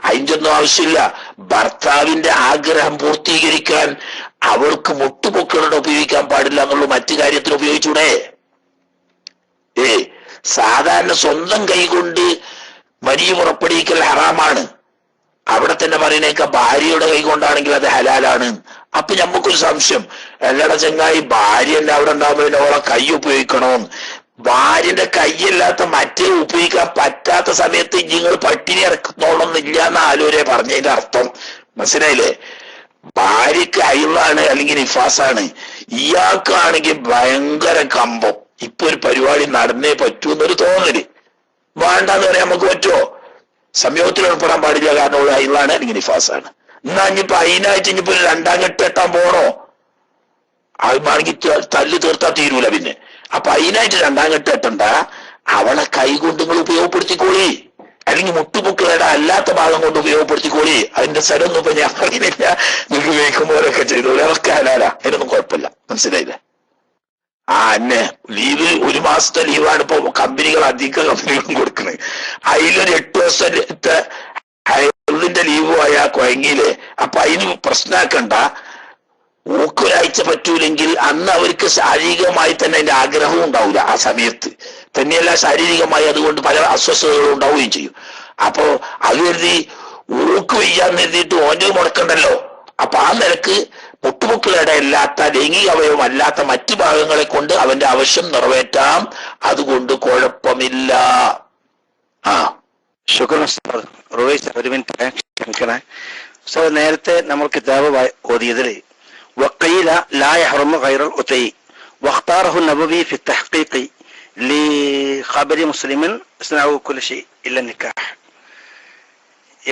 അതിന്റെ ഒന്നും ആവശ്യമില്ല. ഭർത്താവിന്റെ ആഗ്രഹം പൂർത്തീകരിക്കാൻ അവൾക്ക് മുട്ടുപൊക്കിളട ഉപയോഗിക്കാൻ പാടില്ല എന്നുള്ള മറ്റു കാര്യത്തിന് ഉപയോഗിച്ചൂടെ? സാധാരണ സ്വന്തം കൈകൊണ്ട് മനിയ പുറപ്പെടുവിക്കൽ ഹറാമാണ്. അവിടെ തന്നെ പറയുന്നേക്ക ഭാര്യയുടെ കൈ കൊണ്ടാണെങ്കിൽ അത് ഹലാലാണ്. അപ്പൊ നമുക്കൊരു സംശയം, എല്ലാടെ ചങ്ങായി ഭാര്യന്റെ അവിടെ ഉണ്ടാകുമ്പോൾ ഓളെ കൈ ഉപയോഗിക്കണോന്ന്. ഭാര്യന്റെ കൈയല്ലാത്ത മറ്റേ ഉപയോഗിക്കാൻ പറ്റാത്ത സമയത്ത് നിങ്ങൾ പട്ടിണി ഇറക്കുന്നോളൊന്നില്ല എന്ന് ആലോചന പറഞ്ഞതിന്റെ അർത്ഥം മനസ്സിലായില്ലേ? ഭാര്യക്ക് അയിളാണ് അല്ലെങ്കിൽ നിഫാസാണ്, ഇയാൾക്കാണെങ്കിൽ ഭയങ്കര കമ്പം. ഇപ്പൊ ഒരു പരിപാടി നടന്നേ പറ്റൂ എന്നൊരു തോന്നല്. വേണ്ടെന്ന് പറയാൻ നമുക്ക് പറ്റുമോ? സംയോഗത്തിൽ ഏർപ്പെടാൻ പാടില്ല, കാരണം ഉള്ള അയിളാണ് അല്ലെങ്കിൽ നിഫാസാണ്. എന്നാ ഇനിയിപ്പോ അതിനായിട്ട് ഇനിയിപ്പോ 2ാം കെട്ട് കെട്ടാൻ പോണോ? ആണെങ്കിൽ തല്ല് തീർത്താ തീരൂല പിന്നെ. അപ്പൊ അതിനായിട്ട് 2ാം കെട്ട് കെട്ടണ്ട, അവളെ കൈ കൊണ്ട് നിങ്ങൾ ഉപയോഗപ്പെടുത്തിക്കോളി, അല്ലെങ്കിൽ മുട്ടുപൊക്കിളട അല്ലാത്ത ഭാഗം കൊണ്ട് ഉപയോഗപ്പെടുത്തിക്കോളി. അതിന്റെ സ്ഥലമൊന്നും ഇപ്പൊ ഞാൻ പറയുന്നില്ല, നിങ്ങൾക്ക് ഉപയോഗിക്കുമ്പോഴൊക്കെ ചെയ്തോളൂ, അതൊക്കെ ഹലാല, അതിനൊന്നും കുഴപ്പമില്ല. മനസ്സിലായില്ലേ? എന്നെ ലീവ് 1 മാസത്തെ ലീവാണ് ഇപ്പൊ കമ്പനികൾ, അധിക കമ്പനികളും കൊടുക്കുന്നത്. അതിലൊരു 8 ദിവസത്തെ ഹൈറിന്റെ ലീവ് ആയാ കുഴങ്ങിയില്ലേ? അപ്പൊ അതിന് പ്രശ്നമാക്കണ്ട. ഒരാഴ്ച പറ്റൂലെങ്കിൽ അന്ന് അവർക്ക് ശാരീരികമായി തന്നെ അതിന്റെ ആഗ്രഹവും ഉണ്ടാവില്ല ആ സമയത്ത്. തന്നെയല്ല, ശാരീരികമായി അതുകൊണ്ട് പല അസ്വസ്ഥതകളും ഉണ്ടാവുകയും ചെയ്യും. അപ്പോ അത് കരുതി ഊക്ക് വയ്യാന്ന് എഴുതിയിട്ട് ഓൻ്റെ മുടക്കണ്ടല്ലോ. അപ്പൊ ആ നിലക്ക് മുട്ടുമുക്കളുടെ അല്ലാത്ത ലൈംഗിക അവയവം അല്ലാത്ത മറ്റു ഭാഗങ്ങളെ കൊണ്ട് അവന്റെ ആവശ്യം നിറവേറ്റാം. അതുകൊണ്ട് കുഴപ്പമില്ല. ആ ശുക്രൻ ഉസ്താദ്. റോയിസ് ഒരു മിനിറ്റ് ക്ഷമിക്കണേ ഉസ്താദ്. നേരത്തെ നമ്മൾ കിതാബ് ഓതിയതിൽ വഖീല ലാ യഹ്റമു ഗൈറൽ ഉതൈ വഖ്താറഹു നബവി ഫി തഹ്ഖീഖി ലിഖബരി മുസ്ലിമിൻ ഇസ്നാഉ കുല്ല ഷൈ ഇല്ല നിക്കാഹ്.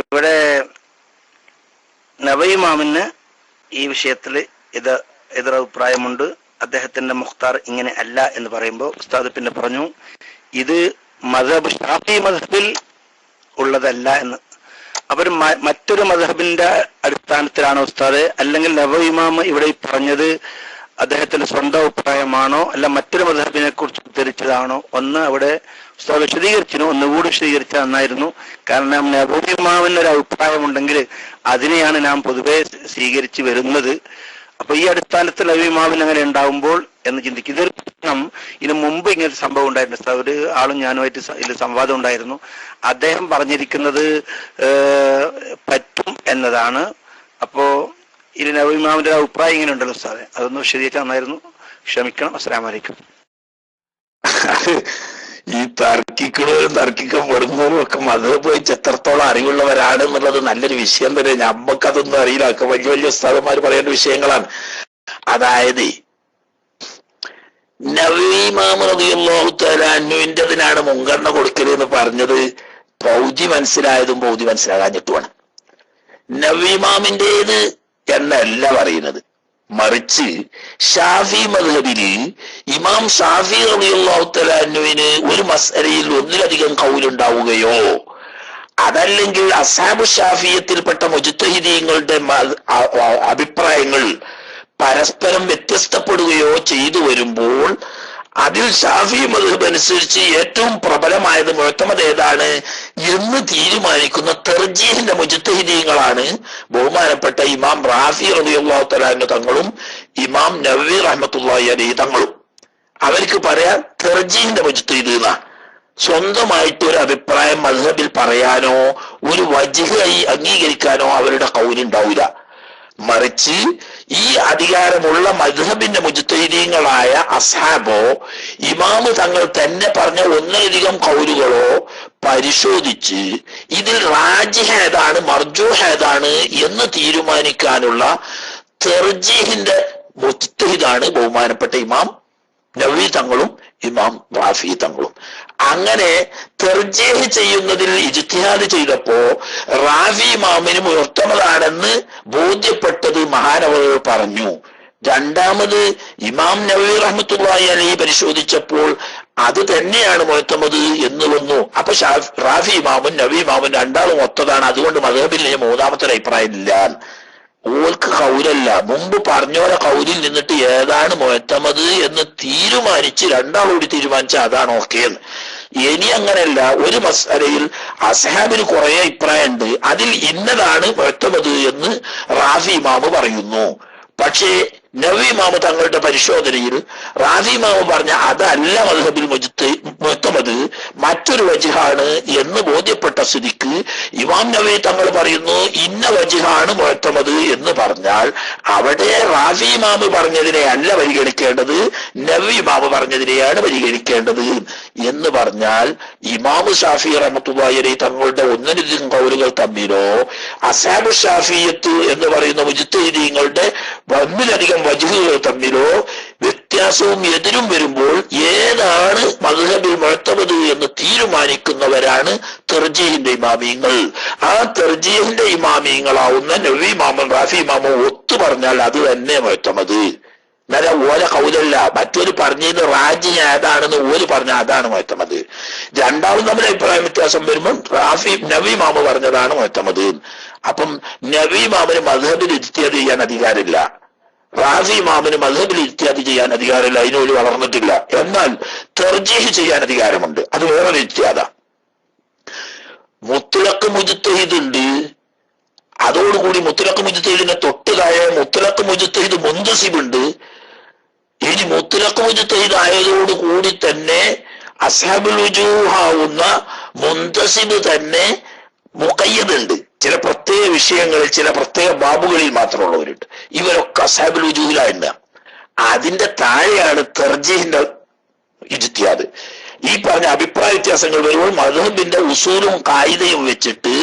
ഇവിടെ നബവി ഇമാമിന് ഈ വിഷയത്തിൽ എതിരഭിപ്രായമുണ്ട്. അദ്ദേഹത്തിന്റെ മുഖ്താർ ഇങ്ങനെ അല്ല എന്ന് പറയുമ്പോൾ ഉസ്താദ് പിന്നെ പറഞ്ഞു ഇത് മദ്ഹബ് ഷാഫി മദ്ഹബിൽ ഉള്ളതല്ല എന്ന്. അവർ മറ്റൊരു മദ്ഹബിന്റെ അടിസ്ഥാനത്തിലാണോ ഉസ്താദ്, അല്ലെങ്കിൽ നബവി ഇമാം ഇവിടെ പറഞ്ഞത് അദ്ദേഹത്തിന്റെ സ്വന്തം അഭിപ്രായമാണോ, അല്ല മറ്റൊരു മദ്ഹബിനെ കുറിച്ച് ഉദ്ധരിച്ചതാണോ? ഒന്ന് അവിടെ ഉസ്താദ് വിശദീകരിച്ചു, ഒന്നുകൂടി വിശദീകരിച്ചാൽ നന്നായിരുന്നു. കാരണം നബവി ഇമാമിന് ഒരു അഭിപ്രായമുണ്ടെങ്കിൽ അതിനെയാണ് നാം പൊതുവെ സ്വീകരിച്ചു വരുന്നത്. അപ്പൊ ഈ അടിസ്ഥാനത്തിൽ നബവി ഇമാമിന് അങ്ങനെ ഉണ്ടാവുമ്പോൾ എന്ന് ചിന്തിക്കും. ഇതൊരു പ്രശ്നം ഇതിനു മുമ്പ് ഇങ്ങനൊരു സംഭവം ഉണ്ടായിരുന്നു. ഒരു ആളും ഞാനുമായിട്ട് ഇതിൽ സംവാദം ഉണ്ടായിരുന്നു. അദ്ദേഹം പറഞ്ഞിരിക്കുന്നത് പറ്റും എന്നതാണ്. അപ്പോ ഇത് നബവി ഇമാമിന്റെ അഭിപ്രായം ഇങ്ങനെ ഉണ്ടല്ലോ സാറേ, അതൊന്ന് വിശദീകരിച്ചാൽ നന്നായിരുന്നു. ക്ഷമിക്കണം. അസ്സലാമു അലൈക്കും. ഈ തർക്കിക്കുന്നവരും തർക്കിക്കപ്പെടുന്നവരും ഒക്കെ മദ്ഹബ് വെച്ച് എത്രത്തോളം അറിവുള്ളവരാണ് എന്നുള്ളത് നല്ലൊരു വിഷയം തന്നെ. നമുക്കതൊന്നും അറിയില്ല. ഒക്കെ വലിയ വലിയ ഉസ്താദന്മാർ പറയേണ്ട വിഷയങ്ങളാണ്. അതായത് നബവി ഇമാം റളിയല്ലാഹു തആല അൻഹുവിൻ്റെതിനാണ് മുൻഗണന കൊടുക്കല് എന്ന് പറഞ്ഞത് പൗതി മനസ്സിലായതും പൗതി മനസ്സിലാകാഞ്ഞിട്ടുമാണ്. നബവി ഇമാമിൻ്റേത് എന്നല്ല പറയുന്നത്. മറിച്ച് ഷാഫി മദ്ഹബില് ഇമാം ഷാഫി റളിയല്ലാഹു തആല അൻഹുവിന് ഒരു മസ്അലയിൽ ഒന്നിലധികം ഖൗലുണ്ടാവുകയോ അതല്ലെങ്കിൽ അസ്ഹാബു ഷാഫിയത്തിൽപ്പെട്ട മുജ്തഹിദീങ്ങളുടെ അഭിപ്രായങ്ങൾ പരസ്പരം വ്യത്യസ്തപ്പെടുകയോ ചെയ്തു വരുമ്പോൾ അതിൽ ഷാഫി മദ്ഹബ് അനുസരിച്ച് ഏറ്റവും പ്രബലമായത് മുഅ്തമദ് ഏതാണ് എന്ന് തീരുമാനിക്കുന്ന തർജീഹിന്റെ മുജ്തഹിദീങ്ങളാണ് ബഹുമാനപ്പെട്ട ഇമാം റാഫി റളിയല്ലാഹു തആല അൻഹു തങ്ങളും ഇമാം നവവി റഹ്മത്തുള്ളാഹി അലൈഹി തങ്ങളും. അവർക്ക് പറയാൻ തർജീഹിന്റെ മുജ്തഹിദ് എന്നാണ്. സ്വന്തമായിട്ട് ഒരു അഭിപ്രായം മദ്ഹബിൽ പറയാനോ ഒരു വജ്ഹായി അംഗീകരിക്കാനോ അവരുടെ ഖൗലുണ്ടാവില്ല. മറിച്ച് ഈ അധികാരമുള്ള മദ്ഹബിന്റെ മുജ്തഹിദീങ്ങളായ അസ്ഹാബോ ഇമാമ് തങ്ങൾ തന്നെ പറഞ്ഞ ഒന്നിലധികം ഖൗലുകളോ പരിശോധിച്ച് ഇതിൽ റാജിഹ് ഏതാണ് മർജൂഹ് ഏതാണ് എന്ന് തീരുമാനിക്കാനുള്ള തർജീഹിന്റെ മുജ്തഹിദാണ് ബഹുമാനപ്പെട്ട ഇമാം നവവി തങ്ങളും ഇമാം റാഫി തങ്ങളും. അങ്ങനെ തർജീഹ് ചെയ്യുന്നതിൽ ഇജ്തിഹാദ് ചെയ്തപ്പോ റാഫി ഇമാമിന് മുഅ്തമദാണെന്ന് ബോധ്യപ്പെട്ടത് മഹാനവറുകൾ പറഞ്ഞു. രണ്ടാമത് ഇമാം നവവി റഹ്മത്തുള്ളാഹി അലൈഹി പരിശോധിച്ചപ്പോൾ അത് തന്നെയാണ് മുഅ്തമദ് എന്ന് വന്നു. അപ്പൊ റാഫി ഇമാമും നവവി ഇമാമും രണ്ടാളും ഒത്തതാണ്. അതുകൊണ്ട് മദ്ഹബിൽ മൂന്നാമത്തെ അഭിപ്രായം ഇല്ല. ഓൾക്ക് ഖൗലല്ല, മുമ്പ് പറഞ്ഞോലെ ഖൗലിൽ നിന്നിട്ട് ഏതാണ് മുഅ്തമദ് എന്ന് തീരുമാനിച്ച് രണ്ടാളോട് തീരുമാനിച്ച അതാണ് ഓക്കെ എന്ന്. ഇനി അങ്ങനെയല്ല, ഒരു മസ്അലയിൽ അസ്ഹാബിന് കുറെ അഭിപ്രായം ഉണ്ട്, അതിൽ ഇന്നതാണ് മുഅ്തമദ് എന്ന് റാഫി ഇമാമ് പറയുന്നു. പക്ഷേ നവവി ഇമാമ് തങ്ങളുടെ പരിശോധനയിൽ റാഫി ഇമാമ് പറഞ്ഞ അതല്ല മദ്ഹബിൽ മുഅ്തമദ്, മറ്റൊരു വജ്ഹാണ് എന്ന് ബോധ്യപ്പെട്ട സ്ഥിതിക്ക് ഇമാം നവവി തങ്ങൾ പറയുന്നു ഇന്ന വജ്ഹാണ് മുഅ്തമദ് എന്ന് പറഞ്ഞാൽ അവിടെ റാഫി ഇമാമ് പറഞ്ഞതിനെ അല്ല പരിഗണിക്കേണ്ടത്, നവവി ഇമാമ് പറഞ്ഞതിനെയാണ് പരിഗണിക്കേണ്ടത് എന്ന് പറഞ്ഞാൽ ഇമാമ് ഷാഫി റഹ്മത്തുള്ളാഹി അലൈഹി തങ്ങളുടെ ഒന്നിലധികം ഖൗലുകൾ തമ്മിലോ അസ്ഹാബു ഷാഫിയ്യത്ത് എന്ന് പറയുന്ന മുജ്തഹിദീങ്ങളുടെ ഒന്നിലധികം വജ്ഹുകൾ തമ്മിലോ വ്യത്യാസവും എതിരും വരുമ്പോൾ ഏതാണ് മദ്ഹബിൽ മുഅ്തമദ് എന്ന് തീരുമാനിക്കുന്നവരാണ് തർജീഹിന്റെ ഇമാമിയങ്ങൾ. ആ തർജീഹിന്റെ ഇമാമിയങ്ങളാവുന്ന നവവി ഇമാമും റാഫി ഇമാമും ഒത്തു പറഞ്ഞാൽ അത് തന്നെ മുഅ്തമദ്. നല്ല ഓല കൗലല്ല, മറ്റൊരു പറഞ്ഞത് റാജി ഏതാണെന്ന് ഓല് പറഞ്ഞാൽ അതാണ് മുഅ്തമദ്. രണ്ടാളും തമ്മിൽ അഭിപ്രായ വ്യത്യാസം വരുമ്പോൾ നവവി ഇമാമ് പറഞ്ഞതാണ് മുഅ്തമദ്. അപ്പം നവവി ഇമാമിന് മദ്ഹബിൽ ഇജ്തിഹാദ് ചെയ്യാൻ അധികാരമില്ല, റാഫി ഇമാമിന് മദ്ഹബിൽ ഇജ്തിഹാദ് ചെയ്യാൻ അധികാരമില്ല, അതിനോട് വളർന്നിട്ടില്ല. എന്നാൽ തർജീഹ് ചെയ്യാൻ അധികാരമുണ്ട്, അത് വേറൊരു ഇജ്തിഹാദാ. മുത്ലഖ് മുജ്തഹിദ് ഉണ്ട്, അതോടുകൂടി മുത്ലഖ് മുജ്തഹിദിനെ തൊട്ടതായ മുത്ലഖ് മുജ്തഹിദ് മുന്തസിബ് ഉണ്ട്. ഇനി മുത്ലഖ് മുജ്തഹിദ് ആയതോടുകൂടി തന്നെ അസ്ഹാബുൽ വുജൂഹ് ആവുന്ന മുന്തസിബ് തന്നെ മുഖയ്യദ് ഉണ്ട്. ചില പ്രത്യേക വിഷയങ്ങളിൽ ചില പ്രത്യേക ബാബുകളിൽ മാത്രമുള്ളവരുണ്ട്. ഇവരൊക്കെ അസ്ഹാബുൽ വുജൂഹിലായിരുന്നു. അതിന്റെ താഴെയാണ് തർജീഹിന്റെ ഇജ്തിഹാദ്. ഈ പറഞ്ഞ അഭിപ്രായ വ്യത്യാസങ്ങൾ വരുമ്പോൾ മദ്ഹബിന്റെ ഉസൂലും കായിദയും വെച്ചിട്ട്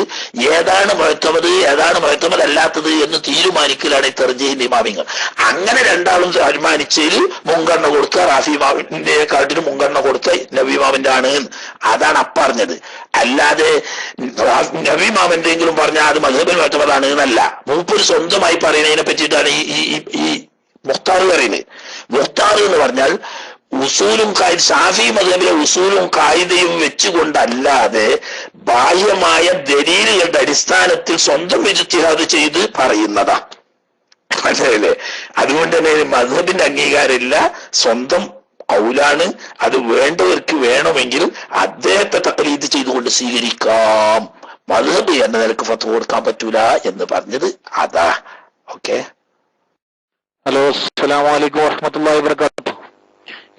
ഏതാണ് മുഅ്തമദ് ഏതാണ് മുഅ്തമദ് അല്ലാത്തത് എന്ന് തീരുമാനിക്കലാണ് ഈ തർജീഹിന്റെ ഇമാമിങ്ങൾ. അങ്ങനെ രണ്ടാളും തീരുമാനിച്ചതിൽ മുൻഗണന കൊടുക്കുക റാഫി ഇമാമിന്റെ കാട്ടിന് മുൻഗണന കൊടുത്ത നബി ഇമാമിന്റെ ആണ്. അതാണ് അപ്പറഞ്ഞത്. അല്ലാതെ നബി ഇമാമിന്റെങ്കിലും പറഞ്ഞാൽ അത് മദ്ഹബിൽ മുഅ്തമദാണ് എന്നല്ല. മൂപ്പര് സ്വന്തമായി പറയുന്നതിനെ പറ്റിയിട്ടാണ് ഈ മുഖ്താർ പറയുന്നത്. മുഖ്താർ എന്ന് പറഞ്ഞാൽ ഉസൂലും ഷാഫി മദ്ഹബിലെ ഉസൂലും കായിദയും വെച്ചുകൊണ്ടല്ലാതെ ബാഹ്യമായ ദലീലുകളുടെ അടിസ്ഥാനത്തിൽ സ്വന്തം ഇജ്തിഹാദ് ചെയ്ത് പറയുന്നതാ. മനസ്സിലായില്ലേ? അതുകൊണ്ട് തന്നെ മദ്ഹബിന്റെ അംഗീകാരമില്ല, സ്വന്തം ഔലാണ്. അത് വേണ്ടവർക്ക് വേണമെങ്കിൽ അദ്ദേഹത്തെ തഖ്ലീദ് ചെയ്തുകൊണ്ട് സ്വീകരിക്കാം. മദ്ഹബ് എന്ന നിലക്ക് ഫത്വ കൊടുക്കാൻ പറ്റൂല എന്ന് പറഞ്ഞത് അതാ. ഓക്കെ. ഹലോ, അസ്സലാമു അലൈക്കും വറഹ്മത്തുള്ളാഹി വബറകാതുഹു.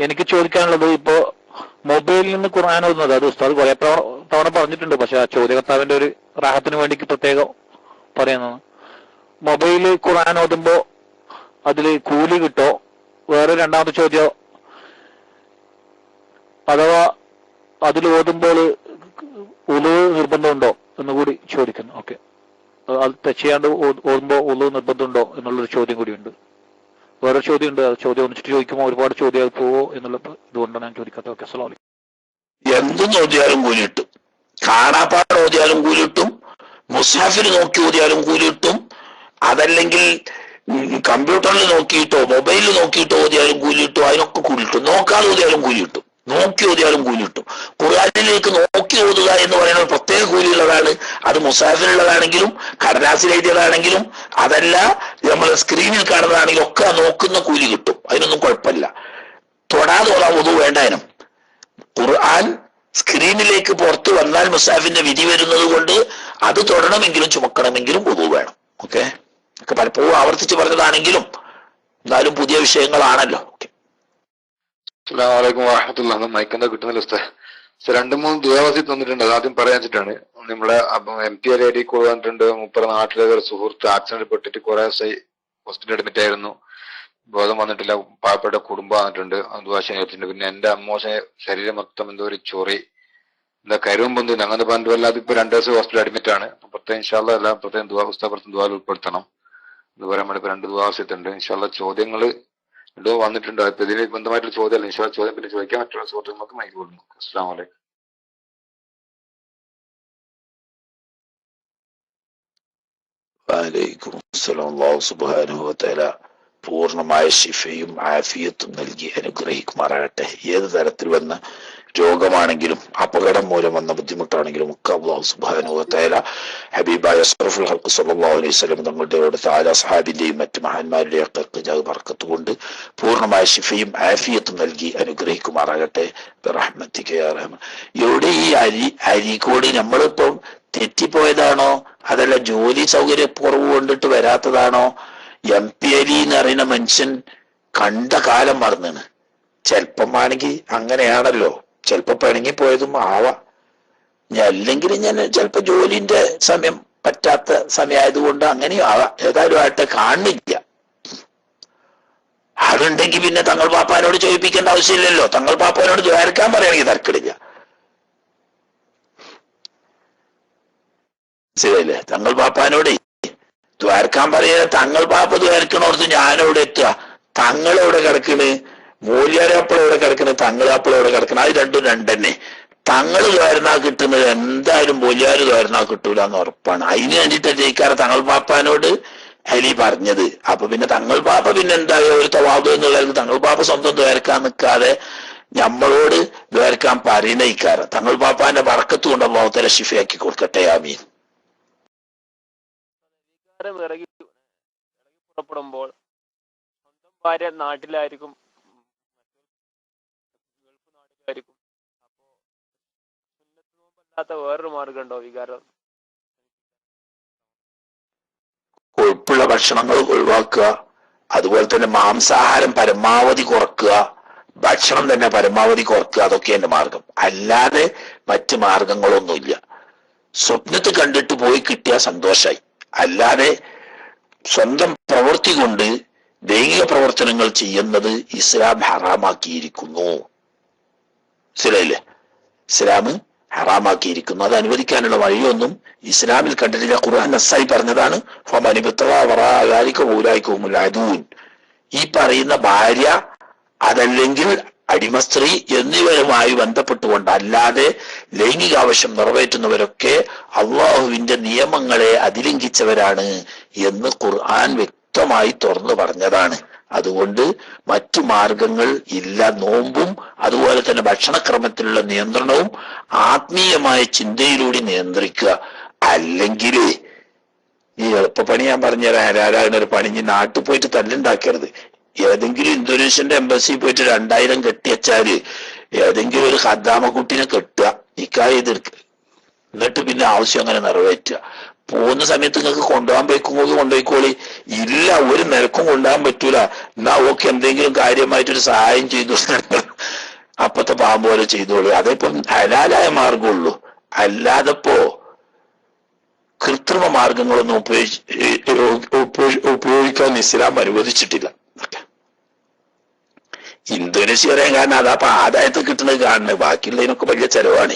എനിക്ക് ചോദിക്കാനുള്ളത്, ഇപ്പോ മൊബൈലിൽ നിന്ന് ഖുർആൻ ഓതുന്നത്, അത് ഉസ്താദ് കുറെ തവണ പറഞ്ഞിട്ടുണ്ട്, പക്ഷെ ആ ചോദ്യകർത്താവിന്റെ ഒരു റാഹത്തിന് വേണ്ടി പ്രത്യേകം പറയുന്നത്, മൊബൈലിൽ ഖുർആൻ ഓതുമ്പോ അതില് കൂലി കിട്ടോ? വേറെ രണ്ടാമത്തെ ചോദ്യം, അഥവാ അതിൽ ഓതുമ്പോൾ ഉളു നിർബന്ധമുണ്ടോ എന്നുകൂടി ചോദിക്കുന്നു. ഓക്കെ, അത് തെച്ചിയാണ്ട് ഓതുമ്പോ ഉളു നിർബന്ധമുണ്ടോ എന്നുള്ളൊരു ചോദ്യം കൂടിയുണ്ട്. വേറെ ചോദ്യമുണ്ട്, ആ ചോദ്യം ഒന്നിച്ചിട്ട് ചോദിക്കുമ്പോൾ ഒരുപാട് ചോദ്യം പോവോ എന്നുള്ള ഇതുകൊണ്ടാണ് ഞാൻ ചോദിക്കാത്തത്. ഓക്കെ, അസ്സലാമു അലൈക്കും. എന്തും ഓതിയാലും കൂലി കിട്ടും. കാണാപ്പാട് ഓതിയാലും കൂലി കിട്ടും, മുസാഫിൽ നോക്കി ഓതിയാലും കൂലി കിട്ടും, അതല്ലെങ്കിൽ കമ്പ്യൂട്ടറിൽ നോക്കിയിട്ടോ മൊബൈലിൽ നോക്കിയിട്ടോ ഓതിയാലും കൂലി കിട്ടും. അതിനൊക്കെ കൂലി കിട്ടും. നോക്കാതെ ഓതിയാലും കൂലി കിട്ടും, നോക്കി ഓതിയാലും കൂലി കിട്ടും. ഖുർആനിലേക്ക് നോക്കി ഓതുക എന്ന് പറയുന്നത് പ്രത്യേക കൂലിയുള്ളതാണ്. അത് മുസാഫിലുള്ളതാണെങ്കിലും കടലാസിൽ എഴുതിയതാണെങ്കിലും അതല്ല നമ്മൾ സ്ക്രീനിൽ കാണുന്നതാണെങ്കിലും ഒക്കെ നോക്കുന്ന കൂലി കിട്ടും. അതിനൊന്നും കുഴപ്പമില്ല. തൊടാതെ ഓതാ ഒതു വേണ്ടാനും. ഖുർആൻ സ്ക്രീനിലേക്ക് പുറത്തു വന്നാൽ മുസാഫിന്റെ വിധി വരുന്നത് കൊണ്ട് അത് തൊടണമെങ്കിലും ചുമക്കണമെങ്കിലും ഒതു വേണം. ഓക്കെ, ഒക്കെ പലപ്പോഴും ആവർത്തിച്ച് പറഞ്ഞതാണെങ്കിലും എന്നാലും പുതിയ വിഷയങ്ങളാണല്ലോ. ഓക്കെ. അസ്സലാമു അലൈക്കും വറഹ്മത്തുള്ളാഹി. മൈക്കെന്താ കിട്ടുന്നില്ല ഉസ്താദ്? 2-3 ദുആവസി തന്നിട്ടുണ്ട്, അത് ആദ്യം പറയാൻ വെച്ചിട്ടാണ്. നമ്മളെ MP ഐഡി കൊടുത്തിട്ടുണ്ട്. മുപ്പത് നാട്ടിലെ ഒരു സുഹൃത്ത് ആക്സിഡന്റ് പെട്ടിട്ട് കുറെ ദിവസമായി ഹോസ്പിറ്റൽ അഡ്മിറ്റ് ആയിരുന്നു, ബോധം വന്നിട്ടില്ല. പാവപ്പെട്ട കുടുംബം വന്നിട്ടുണ്ട്, ദുആ ചെയ്യാൻ വെച്ചിട്ടുണ്ട്. പിന്നെ എന്റെ അമ്മോശ ശരീരം മൊത്തം എന്തോ ഒരു ചൊറി, എന്താ കരുവും പൊന്തുന്നു, അങ്ങനെ പറഞ്ഞു. അല്ലാതെ ഇപ്പൊ 2 ദിവസം ഹോസ്പിറ്റൽ അഡ്മിറ്റ് ആണ്. പ്രത്യേകം ഇൻഷാല്ലാ എല്ലാം പ്രത്യേകം ഉസ്താദ് ദുആയിൽ ഉൾപ്പെടുത്തണം എന്ന് പറയാൻ വേണ്ടി ഇപ്പൊ 2 ദുആവസിട്ടുണ്ട്. ഇൻഷാല്ലാ ചോദ്യങ്ങള് എന്തോ വന്നിട്ടുണ്ട്. ഇപ്പൊ ഇതിന് ബന്ധമായിട്ടുള്ള ചോദ്യമല്ല. ഇൻഷാല്ലാ ചോദ്യം പിന്നെ ചോദിക്കാൻ മറ്റുള്ള സുഹൃത്തുക്കൾക്ക് മൈക്ക് കൊടുക്കുന്നു. അസ്സലാമു അലൈക്കും. വഅലൈക്കും അസ്സലാം. അല്ലാഹു സുബ്ഹാനഹു വ തആല പൂർണ്ണമായ ശിഫയും ആഫിയത്തും നൽകി അനുഗ്രഹിക്കുമാറാകട്ടെ. ഏത് തരത്തിൽ വന്ന രോഗമാണെങ്കിലും അപകടം മൂലം വന്ന ബുദ്ധിമുട്ടാണെങ്കിലും ഒക്കെ അല്ലാഹു സുബ്ഹാനഹു വ തആല ഹബീബായ അഷ്റഫുൽ ഖൽഖ് സല്ലല്ലാഹു അലൈഹി വസല്ലം തങ്ങളുടെ അവിടുത്തെ ആല സഹാബിന്റെയും മറ്റു മഹാന്മാരുടെയും ബർക്കത്ത് കൊണ്ട് പൂർണ്ണമായ ശിഫയും ആഫിയത്തും നൽകി അനുഗ്രഹിക്കുമാറാകട്ടെ. ബിറഹ്മതിക യാ റഹ്മാൻ. ഇവിടെ ഈ അരീക്കോട് നമ്മളിപ്പം തെറ്റിപ്പോയതാണോ അതല്ല ജോലി സൗകര്യ കുറവ് കൊണ്ടിട്ട് വരാത്തതാണോ? MP അലി എന്ന് പറയുന്ന മനുഷ്യൻ കണ്ട കാലം മറന്നാണ്. ചെലപ്പം ആണെങ്കിൽ അങ്ങനെയാണല്ലോ, ചിലപ്പോ പിണങ്ങി പോയതും ആവാം. അല്ലെങ്കിൽ ഞാൻ ചിലപ്പോ ജോലിന്റെ സമയം പറ്റാത്ത സമയമായതുകൊണ്ട് അങ്ങനെയും ആവാം. ഏതായാലും ആയിട്ട് കാണുന്നില്ല. അതുണ്ടെങ്കിൽ പിന്നെ തങ്ങൾ പാപ്പാനോട് ചോദിപ്പിക്കേണ്ട ആവശ്യമില്ലല്ലോ. തങ്ങൾ പാപ്പാനോട് ദ്വാരക്കാൻ പറയുകയാണെങ്കിൽ തർക്കടില്ല. ശരിയല്ലേ? തങ്ങൾ പാപ്പാനോട് ദ്വാരക്കാൻ പറയുക. തങ്ങൾ പാപ്പ ദ്വാരക്കണോർത്ത് ഞാനെവിടെ എത്തുക? തങ്ങളെവിടെ കിടക്കണ്? മൂല്യാരപ്പളെവിടെ കിടക്കണ്? തങ്ങളാപ്പളെവിടെ കിടക്കണം? അത് രണ്ടും രണ്ടന്നെ. തങ്ങൾ ദ്വാരനാ കിട്ടുന്നത് എന്തായാലും മൂല്യാര് ദ്വാരനാ കിട്ടൂല എന്ന് ഉറപ്പാണ്. അതിന് വേണ്ടിയിട്ട് ജയിക്കാറ് തങ്ങൾ പാപ്പാനോട് അലി പറഞ്ഞത്. അപ്പൊ പിന്നെ തങ്ങൾ പാപ്പ പിന്നെ എന്തായാലും ഒരു തവാബ് എന്നുള്ളത് തങ്ങൾ പാപ്പ സ്വന്തം ദ്വാരക്കാൻ നിൽക്കാതെ നമ്മളോട് ദ്വാരക്കാൻ പറയുന്നയിക്കാറ്. തങ്ങൾ പാപ്പാന്റെ ബർക്കത്ത് കൊണ്ട് അല്ലാഹു തആല ശിഫയാക്കി കൊടുക്കട്ടെ. ആമീൻ. പുറപ്പെടുമ്പോൾ സ്വന്തം ഭാര്യ നാട്ടിലായിരിക്കും, ഗൾഫ് നാട്ടിലായിരിക്കും. അപ്പോ അല്ലാത്ത വേറൊരു മാർഗം ഉണ്ടോ വികാരം? കൊഴുപ്പുള്ള ഭക്ഷണങ്ങൾ ഒഴിവാക്കുക, അതുപോലെ തന്നെ മാംസാഹാരം പരമാവധി കുറക്കുക, ഭക്ഷണം തന്നെ പരമാവധി കുറക്കുക. അതൊക്കെ എന്റെ മാർഗം, അല്ലാതെ മറ്റ് മാർഗങ്ങളൊന്നുമില്ല. സ്വപ്നത്തിൽ കണ്ടിട്ട് പോയി കിട്ടിയ സന്തോഷായി. അല്ലാതെ സ്വന്തം പ്രവൃത്തി കൊണ്ട് ദൈഹിക പ്രവർത്തനങ്ങൾ ചെയ്യുന്നത് ഇസ്ലാം ഹറാമാക്കിയിരിക്കുന്നു. ശരിയല്ലേ? ഇസ്ലാം ഹറാമാക്കിയിരിക്കുന്നു. അത് അനുവദിക്കാനുള്ള വഴിയൊന്നും ഇസ്ലാമിൽ കണ്ടിട്ടില്ല. ഖുർആൻ നസ്സായി പറഞ്ഞതാണ്, ഈ പറയുന്ന ഭാര്യ അതല്ലെങ്കിൽ അടിമസ്ത്രീ എന്നിവരുമായി ബന്ധപ്പെട്ടുകൊണ്ട് അല്ലാതെ ലൈംഗിക ആവശ്യം നിറവേറ്റുന്നവരൊക്കെ അള്ളാഹുവിന്റെ നിയമങ്ങളെ അതിലംഘിച്ചവരാണ് എന്ന് ഖുർആൻ വ്യക്തമായി തുറന്നു പറഞ്ഞതാണ്. അതുകൊണ്ട് മറ്റു മാർഗങ്ങൾ ഇല്ല. നോമ്പും അതുപോലെ തന്നെ ഭക്ഷണക്രമത്തിലുള്ള നിയന്ത്രണവും ആത്മീയമായ ചിന്തയിലൂടെ നിയന്ത്രിക്കുക. അല്ലെങ്കിൽ ഈ എളുപ്പപ്പണി ഞാൻ പറഞ്ഞുതരാം. ആരാധന ഒരു പണി, നാട്ടിൽ പോയിട്ട് തല്ലുണ്ടാക്കരുത്. ഏതെങ്കിലും ഇന്തോനേഷ്യന്റെ എംബസി പോയിട്ട് 2000 കെട്ടിവെച്ചാല് ഏതെങ്കിലും ഒരു ഖദ്ദാമക്കുട്ടിനെ കെട്ടുക, നിക്കാഹ് ചെയ്തെടുക്കുക, എന്നിട്ട് പിന്നെ ആവശ്യം അങ്ങനെ നിറവേറ്റുക. പോകുന്ന സമയത്ത് നിങ്ങൾക്ക് കൊണ്ടുപോകാൻ പറ്റുമ്പോൾ കൊണ്ടുപോയിക്കോളി. ഇല്ല, ഒരു നിരക്കും കൊണ്ടുപോകാൻ പറ്റൂല, എന്നാ ഓക്കെ എന്തെങ്കിലും കാര്യമായിട്ടൊരു സഹായം ചെയ്തു അപ്പത്തെ പാമ്പ് പോലെ ചെയ്തോളൂ. അതിപ്പം ഹലാലായ മാർഗമുള്ളൂ. അല്ലാതെപ്പോ കൃത്രിമ മാർഗങ്ങളൊന്നും ഉപയോഗിക്കാൻ ഇസ്ലാം അനുവദിച്ചിട്ടില്ല. ഇന്തോനേഷ്യ പറയാൻ കാരണം അതാ ആദായത്തിൽ കിട്ടുന്നത് കാണുന്നത്, ബാക്കിയുള്ളതിനൊക്കെ വലിയ ചെലവാണ്.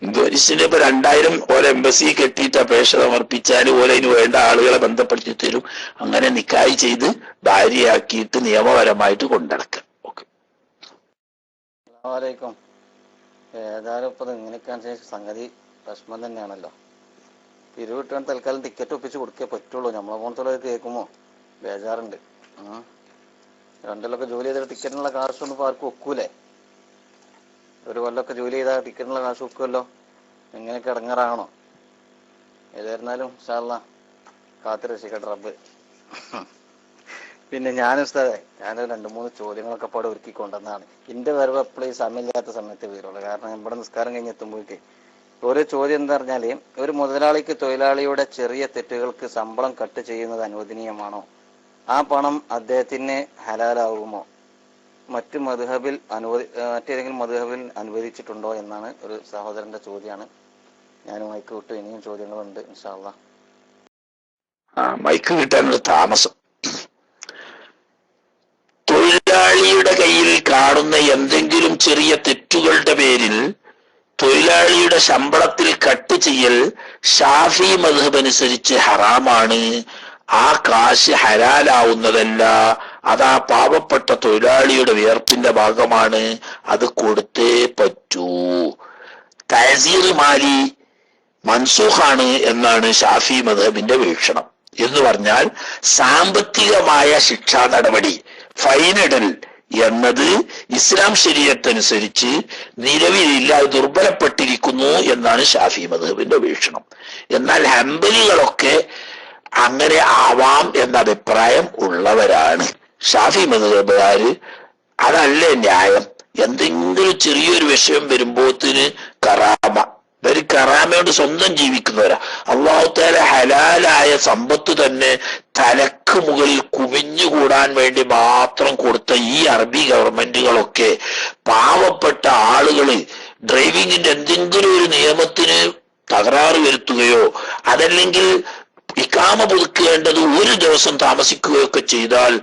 ഇന്തോനേഷ്യന്റെ ഇപ്പൊ 2000 ഓരോ എംബസി കെട്ടിയിട്ട് അപേക്ഷ സമർപ്പിച്ചാൽ ഓരോ അതിന് വേണ്ട ആളുകളെ ബന്ധപ്പെടുത്തി തരും. അങ്ങനെ നിക്കാഹ് ചെയ്ത് ഭാര്യയാക്കിയിട്ട് നിയമപരമായിട്ട് കൊണ്ടിടക്കുക. ഓക്കെ. അസ്സലാമു ഏതായാലും ഇപ്പൊ ഇങ്ങനെയൊക്കെ സംഗതി പ്രശ്നം തന്നെയാണല്ലോ. പിരിവിട്ടാൻ തൽക്കാലം ടിക്കറ്റ് ഒപ്പിച്ച് കൊടുക്കേ പറ്റുള്ളൂ. നമ്മളെ പോലത്തെ കേൾക്കുമ്പോ ബേജാറുണ്ട്. 2 കൊല്ലമൊക്കെ ജോലി ചെയ്ത ടിക്കറ്റിനുള്ള കാശൊന്നും ഇപ്പൊ ആർക്കും ഒക്കൂലേ? ഒരു കൊല്ലമൊക്കെ ജോലി ചെയ്താൽ ടിക്കറ്റിനുള്ള കാശ് ഒക്കുമല്ലോ. എങ്ങനെയൊക്കെ ഇടങ്ങാറാണോ? ഏതായിരുന്നാലും ഇൻഷാ അല്ലാഹ് കാത്ത് രക്ഷിക്കട്ടെ റബ്ബ്. പിന്നെ ഞാനും ഉസ്താദേ, ഞാനൊരു 2-3 ചോദ്യങ്ങളൊക്കെ പാടെ ഒരുക്കി കൊണ്ടുവന്നാണ്. എന്റെ വരവ് എപ്പോഴും സമയമില്ലാത്ത സമയത്ത് വരുള്ളൂ. കാരണം ഇവിടെ നിസ്കാരം കഴിഞ്ഞ് എത്തുമ്പോഴേക്ക് ഒരു ചോദ്യം എന്താ പറഞ്ഞാല്, ഒരു മുതലാളിക്ക് തൊഴിലാളിയുടെ ചെറിയ തെറ്റുകൾക്ക് ശമ്പളം കട്ട് ചെയ്യുന്നത് അനുവദനീയമാണോ? ആ പണം അദ്ദേഹത്തിന് ഹലാലാവുമോ? മറ്റേതെങ്കിലും മദ്ഹബിൽ അനുവദിച്ചിട്ടുണ്ടോ എന്നാണ് ഒരു സഹോദരന്റെ ചോദ്യമാണ്. ഞാൻ മൈക്ക് വിട്ടു. ഇനിയും ചോദ്യങ്ങളുണ്ട് ഇൻഷാ അല്ലാഹ്. മൈക്ക് കിട്ടാനുള്ള താമസം. തൊഴിലാളിയുടെ കയ്യിൽ കാണുന്ന എന്തെങ്കിലും ചെറിയ തെറ്റുകളുടെ പേരിൽ തൊഴിലാളിയുടെ ശമ്പളത്തിൽ കട്ട് ചെയ്യൽ ഷാഫി മദ്ഹബ് അനുസരിച്ച് ഹറാമാണ്. ആ കാശ് ഹലാലാവുന്നതല്ല. അതാ പാവപ്പെട്ട തൊഴിലാളിയുടെ വിയർപ്പിന്റെ ഭാഗമാണ്, അത് കൊടുത്തേ പറ്റൂ. തഅസീർ മാലി മൻസൂഖാണ് എന്നാണ് ഷാഫി മദ്ഹബിന്റെ വീക്ഷണം. എന്ന് പറഞ്ഞാൽ സാമ്പത്തികമായ ശിക്ഷാ നടപടി, ഫൈനിടൽ എന്നത് ഇസ്ലാം ശരീഅത്തനുസരിച്ച് നിലവിലില്ല, ദുർബലപ്പെട്ടിരിക്കുന്നു എന്നാണ് ഷാഫി മദ്ഹബിന്റെ വീക്ഷണം. എന്നാൽ ഹംബലികളൊക്കെ അങ്ങനെ ആവാം എന്ന അഭിപ്രായം ഉള്ളവരാണ്. ഷാഫി മദ്ഹബുകാര് അതല്ലേ ന്യായം. എന്തെങ്കിലും ചെറിയൊരു വിഷയം വരുമ്പോത്തിന് കറാമ, ഇവര് കറാമയോട് സ്വന്തം ജീവിക്കുന്നവരാ. അല്ലാഹു തആല ഹലാലായ സമ്പത്ത് തന്നെ തലക്ക് മുകളിൽ കുവിഞ്ഞുകൂടാൻ വേണ്ടി മാത്രം കൊടുത്ത ഈ അറബി ഗവൺമെന്റുകളൊക്കെ പാവപ്പെട്ട ആളുകള് ഡ്രൈവിങ്ങിന്റെ എന്തെങ്കിലും ഒരു നിയമത്തിന് തകരാറ് വരുത്തുകയോ അതല്ലെങ്കിൽ ഇഖാമ പുതുക്കേണ്ടത് ഒരു ദിവസം താമസിക്കുകയൊക്കെ ചെയ്താൽ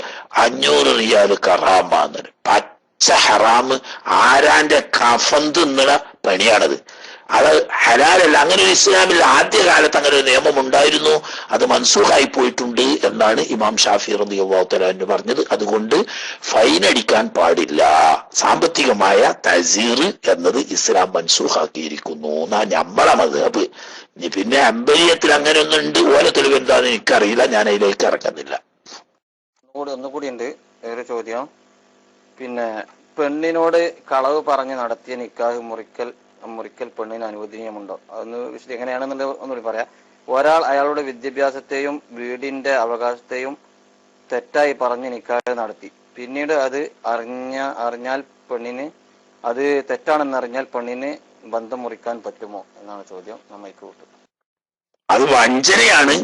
500 റിയാല് കറാമാന്ന്. പച്ച ഹറാമ്, ആരാന്റെ കഫൻ തിന്നണ പണിയാണത്. അത് ഹലാലല്ല. അങ്ങനെ ഒരു ഇസ്ലാമിൽ ആദ്യകാലത്ത് അങ്ങനെ ഒരു നിയമം ഉണ്ടായിരുന്നു, അത് മൻസൂഖായി പോയിട്ടുണ്ട് എന്നാണ് ഇമാം ഷാഫി റളിയല്ലാഹു തആല അൻഹു പറഞ്ഞത്. അതുകൊണ്ട് ഫൈൻ അടിക്കാൻ പാടില്ല. സാമ്പത്തികമായ തഅസീർ എന്നത് ഇസ്ലാം മൻസൂഖാക്കിയിരിക്കുന്നു എന്നാ നമ്മളെ മദ്ഹബ്. ഇനി പിന്നെ അമ്പരിയത്തിൽ അങ്ങനെ ഒന്നുണ്ട്, ഓല തെളിവ് എന്താന്ന് എനിക്കറിയില്ല, ഞാൻ അതിലേക്ക് ഇറങ്ങുന്നില്ല. ഒന്നുകൂടി ഉണ്ട് ഒരു ചോദ്യം. പിന്നെ പെണ്ണിനോട് കളവ് പറഞ്ഞ് നടത്തിയ നിക്കാഹ് മുറിക്കൽ പെണ്ണിന് അനുവദനീയമുണ്ടോ? അതൊന്ന് എങ്ങനെയാണെന്നുള്ളത് ഒന്നുകൂടി പറയാം. ഒരാൾ അയാളുടെ വിദ്യാഭ്യാസത്തെയും വീടിന്റെ അവകാശത്തെയും തെറ്റായി പറഞ്ഞ് നിക്കാഹ് നടത്തി. പിന്നീട് അത് അറിഞ്ഞാൽ പെണ്ണിന്, അത് തെറ്റാണെന്നറിഞ്ഞാൽ പെണ്ണിന് ബന്ധം മുറിക്കാൻ പറ്റുമോ എന്നാണ് ചോദ്യം. നമ്മൾക്ക് കൂട്ടും. അത് വഞ്ചനയാണ്,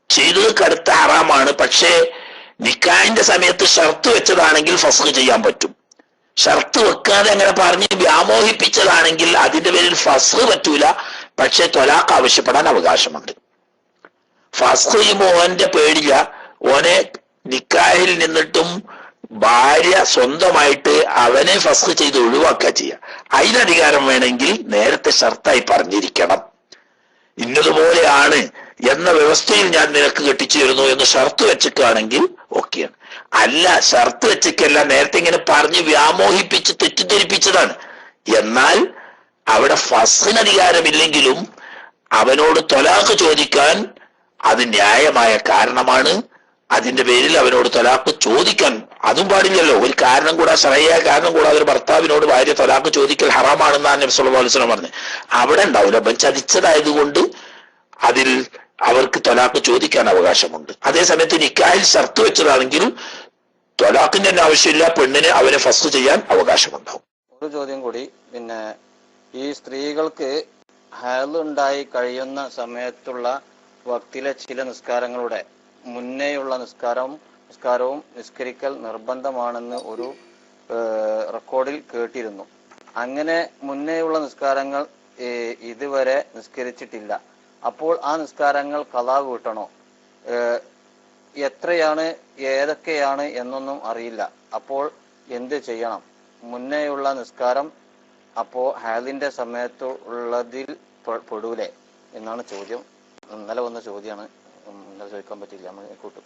ചെയ്തത് കടുത്ത ഹറാമാണ്. പക്ഷേ നിക്കാഹിന്റെ സമയത്ത് ഷർത്ത് വെച്ചതാണെങ്കിൽ ഫസ്ഖ് ചെയ്യാൻ പറ്റും. ഷർത്ത് വെക്കാതെ അങ്ങനെ പറഞ്ഞ് വ്യാമോഹിപ്പിച്ചതാണെങ്കിൽ അതിന്റെ പേരിൽ ഫസ്ഖ് പറ്റൂല, പക്ഷെ ത്വലാഖ് ആവശ്യപ്പെടാൻ അവകാശമുണ്ട്. ഫസ്ഖ് ഈ മോഹന്റെ പേടില്ല, ഓനെ നിക്കാഹിൽ നിന്നിട്ടും ഭാര്യ സ്വന്തമായിട്ട് അവനെ ഫസ്ഖ് ചെയ്ത് ഒഴിവാക്കുക ചെയ്യുക. അതിനധികാരം വേണമെങ്കിൽ നേരത്തെ ഷർത്തായി പറഞ്ഞിരിക്കണം, ഇന്നതുപോലെയാണ് എന്ന വ്യവസ്ഥയിൽ ഞാൻ നിനക്ക് കെട്ടിച്ചു തരുന്നു എന്ന് ഷർത്ത് വെച്ചിട്ടാണെങ്കിൽ ഓക്കെയാണ്. അല്ല, ഷർത്ത് വെച്ചല്ല, നേരത്തെ ഇങ്ങനെ പറഞ്ഞ് വ്യാമോഹിപ്പിച്ച് തെറ്റിദ്ധരിപ്പിച്ചതാണ്. എന്നാൽ അവിടെ ഫസ്ഖിന് അധികാരമില്ലെങ്കിലും അവനോട് ത്വലാഖ് ചോദിക്കാൻ അത് ന്യായമായ കാരണമാണ്. അതിന്റെ പേരിൽ അവനോട് ത്വലാഖ് ചോദിക്കാൻ അതും പാടില്ലല്ലോ. ഒരു കാരണം കൂടാ, ശരയ്യായ കാരണം കൂടാതെ ഒരു ഭർത്താവിനോട് ഭാര്യ ത്വലാഖ് ചോദിക്കൽ ഹറാമാണെന്നാണ് നബി സല്ലല്ലാഹു അലൈഹി വസല്ലം പറഞ്ഞത്. അവിടെ ഉണ്ടാവില്ല, ചതിച്ചതായതുകൊണ്ട് അതിൽ അവർക്ക് ത്വലാഖ് ചോദിക്കാൻ അവകാശമുണ്ട്. അതേസമയത്ത് നിക്കാഹിൽ ഷർത്ത് വെച്ചതാണെങ്കിൽ ത്വലാഖിന്റെ തന്നെ ആവശ്യമില്ല, പെണ്ണിന് അവനെ ഫസ്ഖ് ചെയ്യാൻ അവകാശമുണ്ടാവും. ഒരു ചോദ്യം കൂടി, പിന്നെ ഈ സ്ത്രീകൾക്ക് ഹൈള് ഉണ്ടായി കഴിയുന്ന സമയത്തുള്ള വക്തിലെ ചില നിസ്കാരങ്ങളുടെ മുന്നേയുള്ള നിസ്കാരവും നിസ്കരിക്കൽ നിർബന്ധമാണെന്ന് ഒരു റെക്കോർഡിൽ കേട്ടിരുന്നു. അങ്ങനെ മുന്നേയുള്ള നിസ്കാരങ്ങൾ ഇതുവരെ നിസ്കരിച്ചിട്ടില്ല. അപ്പോൾ ആ നിസ്കാരങ്ങൾ ഖളാ വീട്ടണോ? എത്രയാണ്, ഏതൊക്കെയാണ് എന്നൊന്നും അറിയില്ല. അപ്പോൾ എന്ത് ചെയ്യണം? മുന്നേയുള്ള നിസ്കാരം അപ്പോ ഹൈളിന്റെ സമയത്ത് ഉള്ളതിൽ പെടൂലേ എന്നാണ് ചോദ്യം. ഇന്നലെ വന്ന ചോദ്യമാണ്, ഇന്നലെ ചോദിക്കാൻ പറ്റില്ല, നമ്മൾ കൂട്ടും.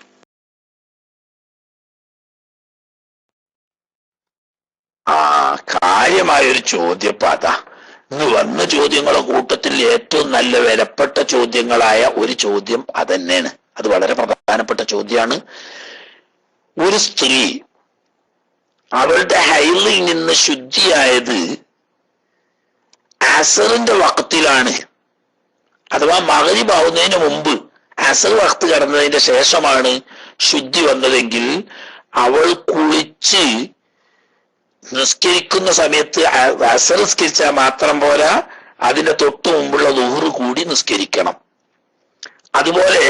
കാര്യമായൊരു ചോദ്യപ്പാത. ഇന്ന് വന്ന ചോദ്യങ്ങളെ കൂട്ടത്തിൽ ഏറ്റവും നല്ല വിലപ്പെട്ട ചോദ്യങ്ങളായ ഒരു ചോദ്യം അതന്നെയാണ്. അത് വളരെ പ്രധാനപ്പെട്ട ചോദ്യമാണ്. ഒരു സ്ത്രീ അവളുടെ ഹൈളിൽ നിന്ന് ശുദ്ധിയായത് അസറിന്റെ വഖത്തിലാണ്, അഥവാ മഗ്രിബ് ആവുന്നതിന് മുമ്പ് അസർ വഖത്ത് കടന്നതിന്റെ ശേഷമാണ് ശുദ്ധി വന്നതെങ്കിൽ അവൾ കുളിച്ച് നിസ്കരിക്കുന്ന സമയത്ത് അസർ നിസ്കരിച്ചാൽ മാത്രം പോരാ, അതിന്റെ തൊട്ടു മുമ്പുള്ള ളുഹ്ർ കൂടി നിസ്കരിക്കണം. അതുപോലെ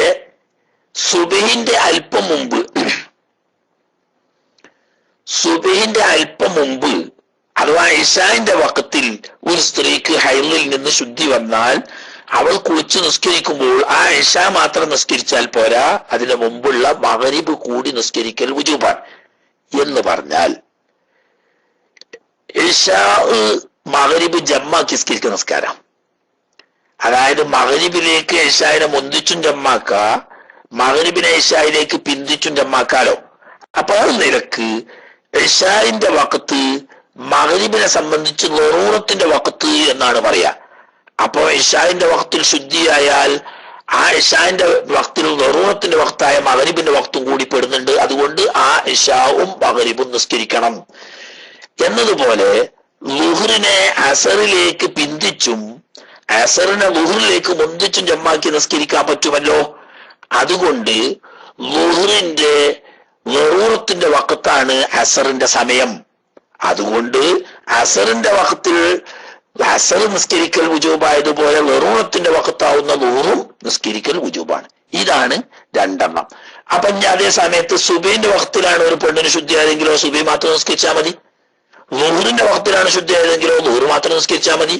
സുബഹിന്റെ അല്പം മുമ്പ് അഥവാ ഇശാന്റെ വഖത്തിൽ ഒരു സ്ത്രീക്ക് ഹൈളിൽ നിന്ന് ശുദ്ധി വന്നാൽ അവൾ കുളിച്ച് നിസ്കരിക്കുമ്പോൾ ആ ഇശ മാത്രം നിസ്കരിച്ചാൽ പോരാ, അതിന് മുമ്പുള്ള മഗ്രിബ് കൂടി നിസ്കരിക്കൽ വുജൂബാണ്. എന്ന് പറഞ്ഞാൽ ഇശാ മഗ്രിബ് ജമ്മാക്കി നിസ്കരിക്കുന്ന നിസ്കാരം, അതായത് മഗ്രിബിലേക്ക് ഇശായിനെ മുന്തിച്ചും ജമ്മാക്ക, മഗ്രിബിനെ ഇശായിലേക്ക് പിന്തിച്ചും ജമ്മാക്കാലോ. അപ്പൊ ആ നിരക്ക് ഇശായിന്റെ വഖത്ത് മഗ്രിബിനെ സംബന്ധിച്ച് ളറൂറത്തിന്റെ വഖത്ത് എന്നാണ് പറയാ. അപ്പോ ഇശായിന്റെ വഖത്തിൽ ശുദ്ധിയായാൽ ആ ഇശായിന്റെ വഖത്തിൽ ളറൂറത്തിന്റെ വഖത്തായ മഗ്രിബിന്റെ വഖത്തും കൂടി പെടുന്നുണ്ട്. അതുകൊണ്ട് ആ ഇശാവും മഗ്രിബും നിസ്കരിക്കണം. എന്നതുപോലെ ളുഹ്റിനെ അസറിലേക്ക് പിന്തിച്ചും അസറിനെ ളുഹ്റിലേക്ക് മുന്തിച്ചും ജമ്മാക്കി നിസ്കരിക്കാൻ പറ്റുമല്ലോ. അതുകൊണ്ട് ളുഹ്റിന്റെ ളറൂറത്തിന്റെ വഖത്താണ് അസറിന്റെ സമയം. അതുകൊണ്ട് അസറിന്റെ വഖത്തിൽ അസർ നിസ്കരിക്കൽ വുജൂബായതുപോലെ ളറൂറത്തിന്റെ വഖത്താവുന്ന ളുഹ്റും നിസ്കരിക്കൽ വുജൂബാണ്. ഇതാണ് രണ്ടെണ്ണം. അപ്പൊ ഞാൻ അതേ സമയത്ത് സുബഹിന്റെ വഖത്തിലാണ് ഒരു പെണ്ണിന് ശുദ്ധിയായതെങ്കിലോ സുബഹി മാത്രം നിസ്കരിച്ചാൽ മതി. ളുഹ്റിന്റെ വഖത്തിലാണ് ശുദ്ധിയായതെങ്കിലോ ളുഹ്ർ മാത്രം നിസ്കരിച്ചാൽ മതി.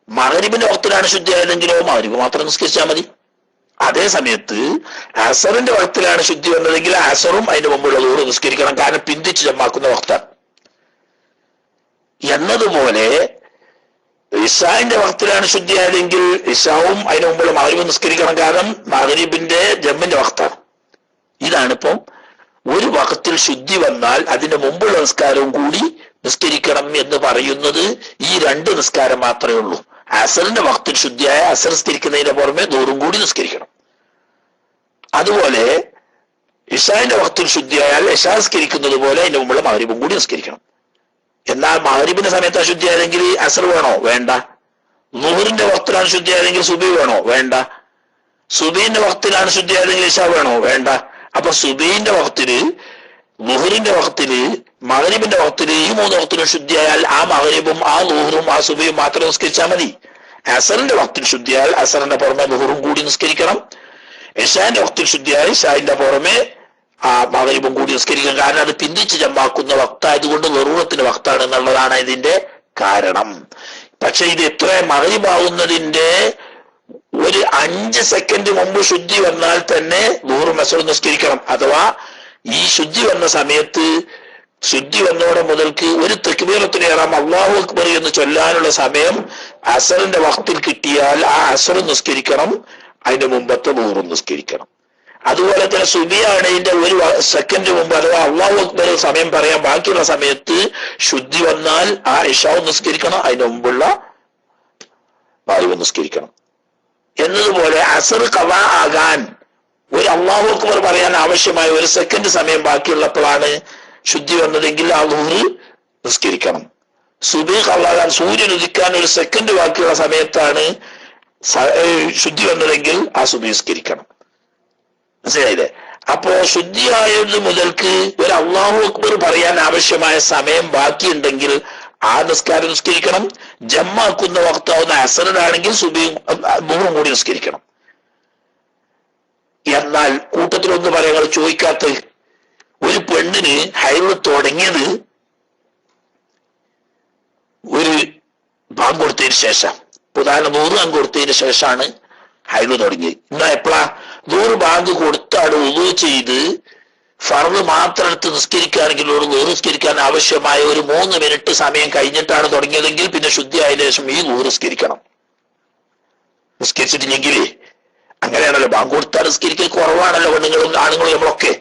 മഗ്രിബിന്റെ വഖത്തിലാണ് ശുദ്ധിയായതെങ്കിലോ മഗ്രിബ് മാത്രം നിസ്കരിച്ചാൽ മതി. അതേ സമയത്ത് അസറിന്റെ വഖത്തിലാണ് ശുദ്ധി വന്നതെങ്കിൽ അസറും അതിന്റെ മുമ്പുള്ള ളുഹ്ർ നിസ്കരിക്കണം, കാരണം പിന്തിച്ച് ജമ്മാക്കുന്ന വഖത്താണ്. എന്നതുപോലെ ഇശാന്റെ വഖത്തിലാണ് ശുദ്ധിയായതെങ്കിൽ ഇശാവും അതിന് മുമ്പുള്ള മഗ്രിബ് നിസ്കരിക്കണം, കാരണം മഗ്രിബിന്റെ ജമ്മിന്റെ വഖത്താണ്. ഇതാണിപ്പം ഒരു വഖത്തിൽ ശുദ്ധി വന്നാൽ അതിന്റെ മുമ്പുള്ള നിസ്കാരവും കൂടി നിസ്കരിക്കണം എന്ന് പറയുന്നത്. ഈ രണ്ട് നിസ്കാരം മാത്രമേ ഉള്ളൂ. അസറിന്റെ വഖത്തിൽ ശുദ്ധിയായ അസർ നിസ്കരിക്കുന്നതിന്റെ പുറമെ ളുഹ്റും കൂടി നിസ്കരിക്കണം. അതുപോലെ ഇശാന്റെ വഖത്തിൽ ശുദ്ധിയായാൽ ഇശാ നിസ്കരിക്കുന്നത് പോലെ അതിന്റെ മുമ്പുള്ള മഗ്രിബും കൂടി നിസ്കരിക്കണം. എന്നാൽ മഗ്രിബിന്റെ സമയത്ത് അശുദ്ധിയായതെങ്കിൽ അസർ വേണോ? വേണ്ട. ളുഹ്റിന്റെ വഖത്തിലാണ് ശുദ്ധിയായതെങ്കിൽ സുബഹി വേണോ? വേണ്ട. സുബഹിന്റെ വഖത്തിലാണ് ശുദ്ധിയായതെങ്കിൽ ഇശാ വേണോ? വേണ്ട. അപ്പൊ സുബഹിന്റെ വഖത്തില്, ളുഹ്റിന്റെ വഖത്തില്, മഗ്രിബിന്റെ വഖത്തില്, ഈ മൂന്ന് വഖത്തിലും ശുദ്ധിയായാൽ ആ മഗ്രിബും ആ ളുഹ്റും ആ സുബഹിയും മാത്രം നിസ്കരിച്ചാൽ മതി. അസറിന്റെ വഖത്തിൽ ശുദ്ധിയാൽ അസറിന്റെ പുറമെ ളുഹ്റും കൂടി നിസ്കരിക്കണം. ഇശാന്റെ വഖത്തിൽ ശുദ്ധിയാൽ ഇശാന്റെ പുറമെ ആ മഗ്രിബും കൂടി നിസ്കരിക്കണം. കാരണം അത് പിന്തിച്ച് ജമ്മാക്കുന്ന വഖത്തായതുകൊണ്ട് ളറൂറത്തിന്റെ വഖത്താണ് എന്നുള്ളതാണ് ഇതിന്റെ കാരണം. പക്ഷെ ഇത് എത്ര മഗ്‌രിബാവുന്നതിന്റെ ഒരു 5 സെക്കൻഡ് മുമ്പ് ശുദ്ധി വന്നാൽ തന്നെ ദുഹറും അസ്റും നിസ്കരിക്കണം. അഥവാ ഈ ശുദ്ധി വന്ന സമയത്ത് ശുദ്ധി വന്നോടെ മുതൽക്ക് ഒരു തക്ബീറത്തുൽ ഇഹ്റാം അല്ലാഹു അക്ബർ എന്ന് ചൊല്ലാനുള്ള സമയം അസ്റിന്റെ വഖത്തിൽ കിട്ടിയാൽ ആ അസ്ർ നിസ്കരിക്കണം, അതിന്റെ മുമ്പത്തെ ദുഹറും നിസ്കരിക്കണം. അതുപോലെ തന്നെ സുബിയാണതിന്റെ ഒരു സെക്കൻഡ് മുമ്പ് അഥവാ അല്ലാഹു അക്ബർ സമയം പറയാൻ ബാക്കിയുള്ള സമയത്ത് ശുദ്ധി വന്നാൽ ആ ഇശാവും നിസ്കരിക്കണം, അതിന്റെ മുമ്പുള്ള മഗ്‌രിബും നിസ്കരിക്കണം. എന്നതുപോലെ അസ്ർ ഖളാ ആകാൻ ഒരു അല്ലാഹു അക്ബർ പറയാൻ ആവശ്യമായ ഒരു സെക്കൻഡ് സമയം ബാക്കിയുള്ളപ്പോഴാണ് ശുദ്ധി വന്നതെങ്കിൽ ആ ദുഹർ നിസ്കരിക്കണം. സുബഹി ഖളാ ആകാൻ സൂര്യൻ ഉദിക്കാൻ ഒരു സെക്കൻഡ് ബാക്കിയുള്ള സമയത്താണ് ശുദ്ധി വന്നതെങ്കിൽ ആ സുബഹി നിസ്കരിക്കണം. മനസ്സിലായില്ലേ? അപ്പോ ശുദ്ധിയായത് മുതൽക്ക് ഒരു അല്ലാഹു അക്ബർ പറയാൻ ആവശ്യമായ സമയം ബാക്കിയുണ്ടെങ്കിൽ ആ നിസ്കാരം നിസ്കരിക്കണം. ജമ്മാക്കുന്ന വക്താവുന്ന അസറിനാണെങ്കിൽ സുബഹിയും ദുഹറും കൂടി നിസ്കരിക്കണം. എന്നാൽ കൂട്ടത്തിലൊന്ന് പറയാൻ ചോദിക്കാത്ത ഒരു പെണ്ണിന് ഹൈദ് തുടങ്ങിയത് ഒരു ബാങ്ക് കൊടുത്തതിന് ശേഷം, ഉദാഹരണം 100 ബാങ്ക് കൊടുത്തതിന് ശേഷമാണ് ഹൈദ് തുടങ്ങിയത്. എന്നാ എപ്പോഴാ? 100 ബാങ്ക് കൊടുത്താണ് ഉളൂ ചെയ്ത് ഫർദ് മാത്രം എടുത്ത് നിസ്കരിക്കുകയാണെങ്കിൽ ഒരു ദുഹർ നിസ്കരിക്കാൻ ആവശ്യമായ ഒരു 3 മിനിറ്റ് സമയം കഴിഞ്ഞിട്ടാണ് തുടങ്ങിയതെങ്കിൽ പിന്നെ ശുദ്ധി ആയതിനു ശേഷം ഈ ദുഹർ നിസ്കരിക്കണം. നിസ്കരിച്ചിട്ടില്ലെങ്കിൽ അങ്ങനെയാണല്ലോ, ബാങ്ക് കൊടുത്താൽ നിസ്കരിക്കൽ കുറവാണല്ലോ പെണ്ണുങ്ങളും ആണുങ്ങളും നമ്മളൊക്കെ.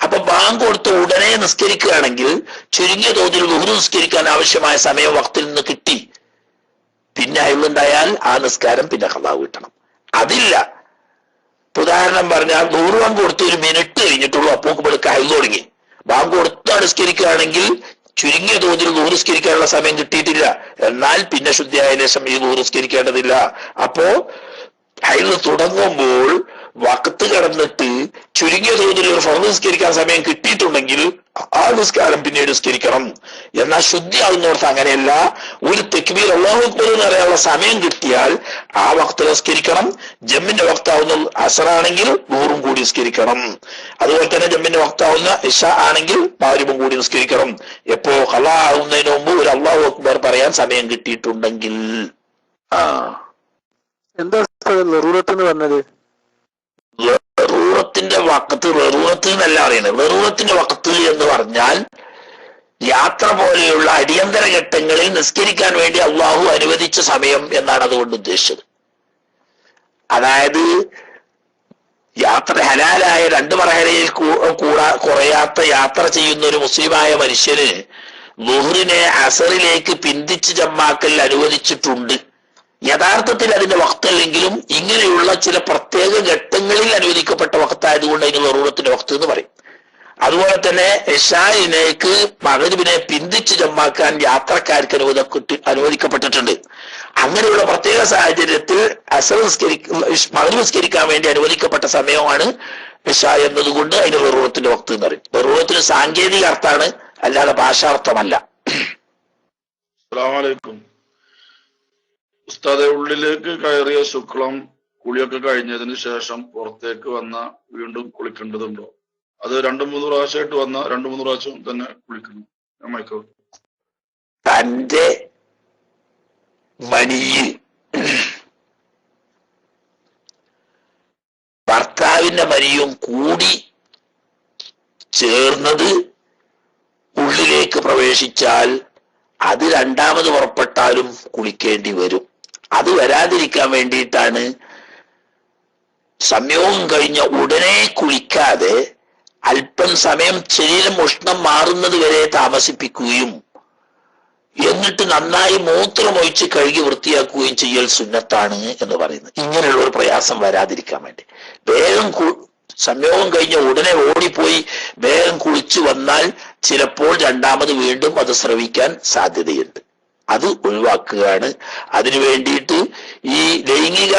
അപ്പൊ ബാങ്ക് കൊടുത്ത് ഉടനെ നിസ്കരിക്കുകയാണെങ്കിൽ ചുരുങ്ങിയ തോതിൽ ദുഹർ നിസ്കരിക്കാൻ ആവശ്യമായ സമയം വക്തിൽ നിന്ന് കിട്ടി. പിന്നെ അയലുണ്ടായാൽ ആ നിസ്കാരം പിന്നെ ഖളാ കിട്ടണം. അതില്ല. ഉദാഹരണം പറഞ്ഞാൽ 100 ബാങ്ക് കൊടുത്ത് 1 മിനിറ്റ് കഴിഞ്ഞിട്ടുള്ളൂ, അപ്പോൾ അയൽ തുടങ്ങി. ബാങ്ക് കൊടുത്ത് നിസ്കരിക്കുകയാണെങ്കിൽ ചുരുങ്ങിയ തോതിൽ ദുഹർ നിസ്കരിക്കാനുള്ള സമയം കിട്ടിയിട്ടില്ല, എന്നാൽ പിന്നെ ശുദ്ധിയായ ശേഷം ഈ ദുഹർ നിസ്കരിക്കേണ്ടതില്ല. അപ്പോ ഹൈദ് തുടങ്ങുമ്പോൾ വഖത്ത് കടന്നിട്ട് ചുരുങ്ങിയ തോതിൽ ഒരു ഫർദ് നിസ്കരിക്കാൻ സമയം കിട്ടിയിട്ടുണ്ടെങ്കിൽ ആ നിസ്കാരം പിന്നീട് നിസ്കരിക്കണം. എന്നാൽ ശുദ്ധി ആകുന്നോർത്ത് അങ്ങനെയല്ല. ഒരു തക്ബീർ അല്ലാഹു അക്ബർ എന്ന് പറയാനുള്ള സമയം കിട്ടിയാൽ ആ വഖത്ത് നിസ്കരിക്കണം. ജമ്മിന്റെ വക്താവുന്ന അസറാണെങ്കിൽ ദുഹറും കൂടി നിസ്കരിക്കണം. അതുപോലെ തന്നെ ജമ്മിന്റെ വക്താവുന്ന ഇശ ആണെങ്കിൽ മഗ്‌രിബും കൂടി നിസ്കരിക്കണം. എപ്പോ ഖളാ ആവുന്നതിന് മുമ്പ് ഒരു അല്ലാഹു അക്ബർ പറയാൻ സമയം കിട്ടിയിട്ടുണ്ടെങ്കിൽ. എന്താ ളറൂറത്ത് എന്ന് പറഞ്ഞത്? ളറൂറത്തിന്റെ വഖത്ത്, ളറൂറത്ത് എന്നല്ല പറയുന്നത്. ളറൂറത്തിന്റെ വഖത്ത് എന്ന് പറഞ്ഞാൽ യാത്ര പോലെയുള്ള അടിയന്തര ഘട്ടങ്ങളിൽ നിസ്കരിക്കാൻ വേണ്ടി അള്ളാഹു അനുവദിച്ച സമയം എന്നാണ് അതുകൊണ്ട് ഉദ്ദേശിച്ചത്. അതായത് യാത്ര ഹലാലായ 2 മർഹലയിൽ കുറയാത്ത യാത്ര ചെയ്യുന്ന ഒരു മുസ്ലിമായ മനുഷ്യന് ളുഹ്റിനെ അസറിലേക്ക് പിന്തിച്ച് ജമ്മാക്കൽ അനുവദിച്ചിട്ടുണ്ട്. യഥാർത്ഥത്തിൽ അതിന്റെ വക്തല്ലെങ്കിലും ഇങ്ങനെയുള്ള ചില പ്രത്യേക ഘട്ടങ്ങളിൽ അനുവദിക്കപ്പെട്ട വക്തായതുകൊണ്ട് അതിന് ളറൂറത്തിന്റെ വക്ത് എന്ന് പറയും. അതുപോലെ തന്നെ ഇശാഇനേക്ക് മഗ്‌രിബിനെ പിന്തിച്ച് ജമ്മാക്കാൻ യാത്രക്കാർക്ക് അനുവദിക്കപ്പെട്ടിട്ടുണ്ട്. അങ്ങനെയുള്ള പ്രത്യേക സാഹചര്യത്തിൽ അസർ മഗ്‌രിബ് നിസ്കരിക്കാൻ വേണ്ടി അനുവദിക്കപ്പെട്ട സമയമാണ് ഇശ എന്നതുകൊണ്ട് അതിന് ളറൂറത്തിന്റെ വക്ത് എന്ന് പറയും. ളറൂറത്തിന് സാങ്കേതിക അർത്ഥമാണ്, അല്ലാതെ ഭാഷാർത്ഥമല്ല. അസ്സലാമു അലൈക്കും ഉസ്താദെ. ഉള്ളിലേക്ക് കയറിയ ശുക്ലം കുളിയൊക്കെ കഴിഞ്ഞതിന് ശേഷം പുറത്തേക്ക് വന്ന വീണ്ടും കുളിക്കേണ്ടതുണ്ടോ? അത് 2-3 പ്രാവശ്യമായിട്ട് വന്ന 2-3 പ്രാവശ്യം തന്നെ കുളിക്കുന്നു. തന്റെ മനിയിൽ ഭർത്താവിന്റെ മനിയും കൂടി ചേർന്നത് ഉള്ളിലേക്ക് പ്രവേശിച്ചാൽ അത് രണ്ടാമത് പുറപ്പെട്ടാലും കുളിക്കേണ്ടി വരും. അത് വരാതിരിക്കാൻ വേണ്ടിയിട്ടാണ് സംയോഗം കഴിഞ്ഞ ഉടനെ കുളിക്കാതെ അല്പം സമയം ശരീരം ഉഷ്ണം മാറുന്നത് വരെ താമസിപ്പിക്കുകയും എന്നിട്ട് നന്നായി മൂത്രമൊഴിച്ച് കഴുകി വൃത്തിയാക്കുകയും ചെയ്യൽ സുന്നത്താണ് എന്ന് പറയുന്നത്. ഇങ്ങനെയുള്ള ഒരു പ്രയാസം വരാതിരിക്കാൻ വേണ്ടി വേഗം സംയോഗം കഴിഞ്ഞ ഉടനെ ഓടിപ്പോയി വേഗം കുളിച്ചു വന്നാൽ ചിലപ്പോൾ രണ്ടാമത് വീണ്ടും അത് സ്രവിക്കാൻ സാധ്യതയുണ്ട്. അത് ഒഴിവാക്കുകയാണ്. അതിനു വേണ്ടിയിട്ട് ഈ ലൈംഗിക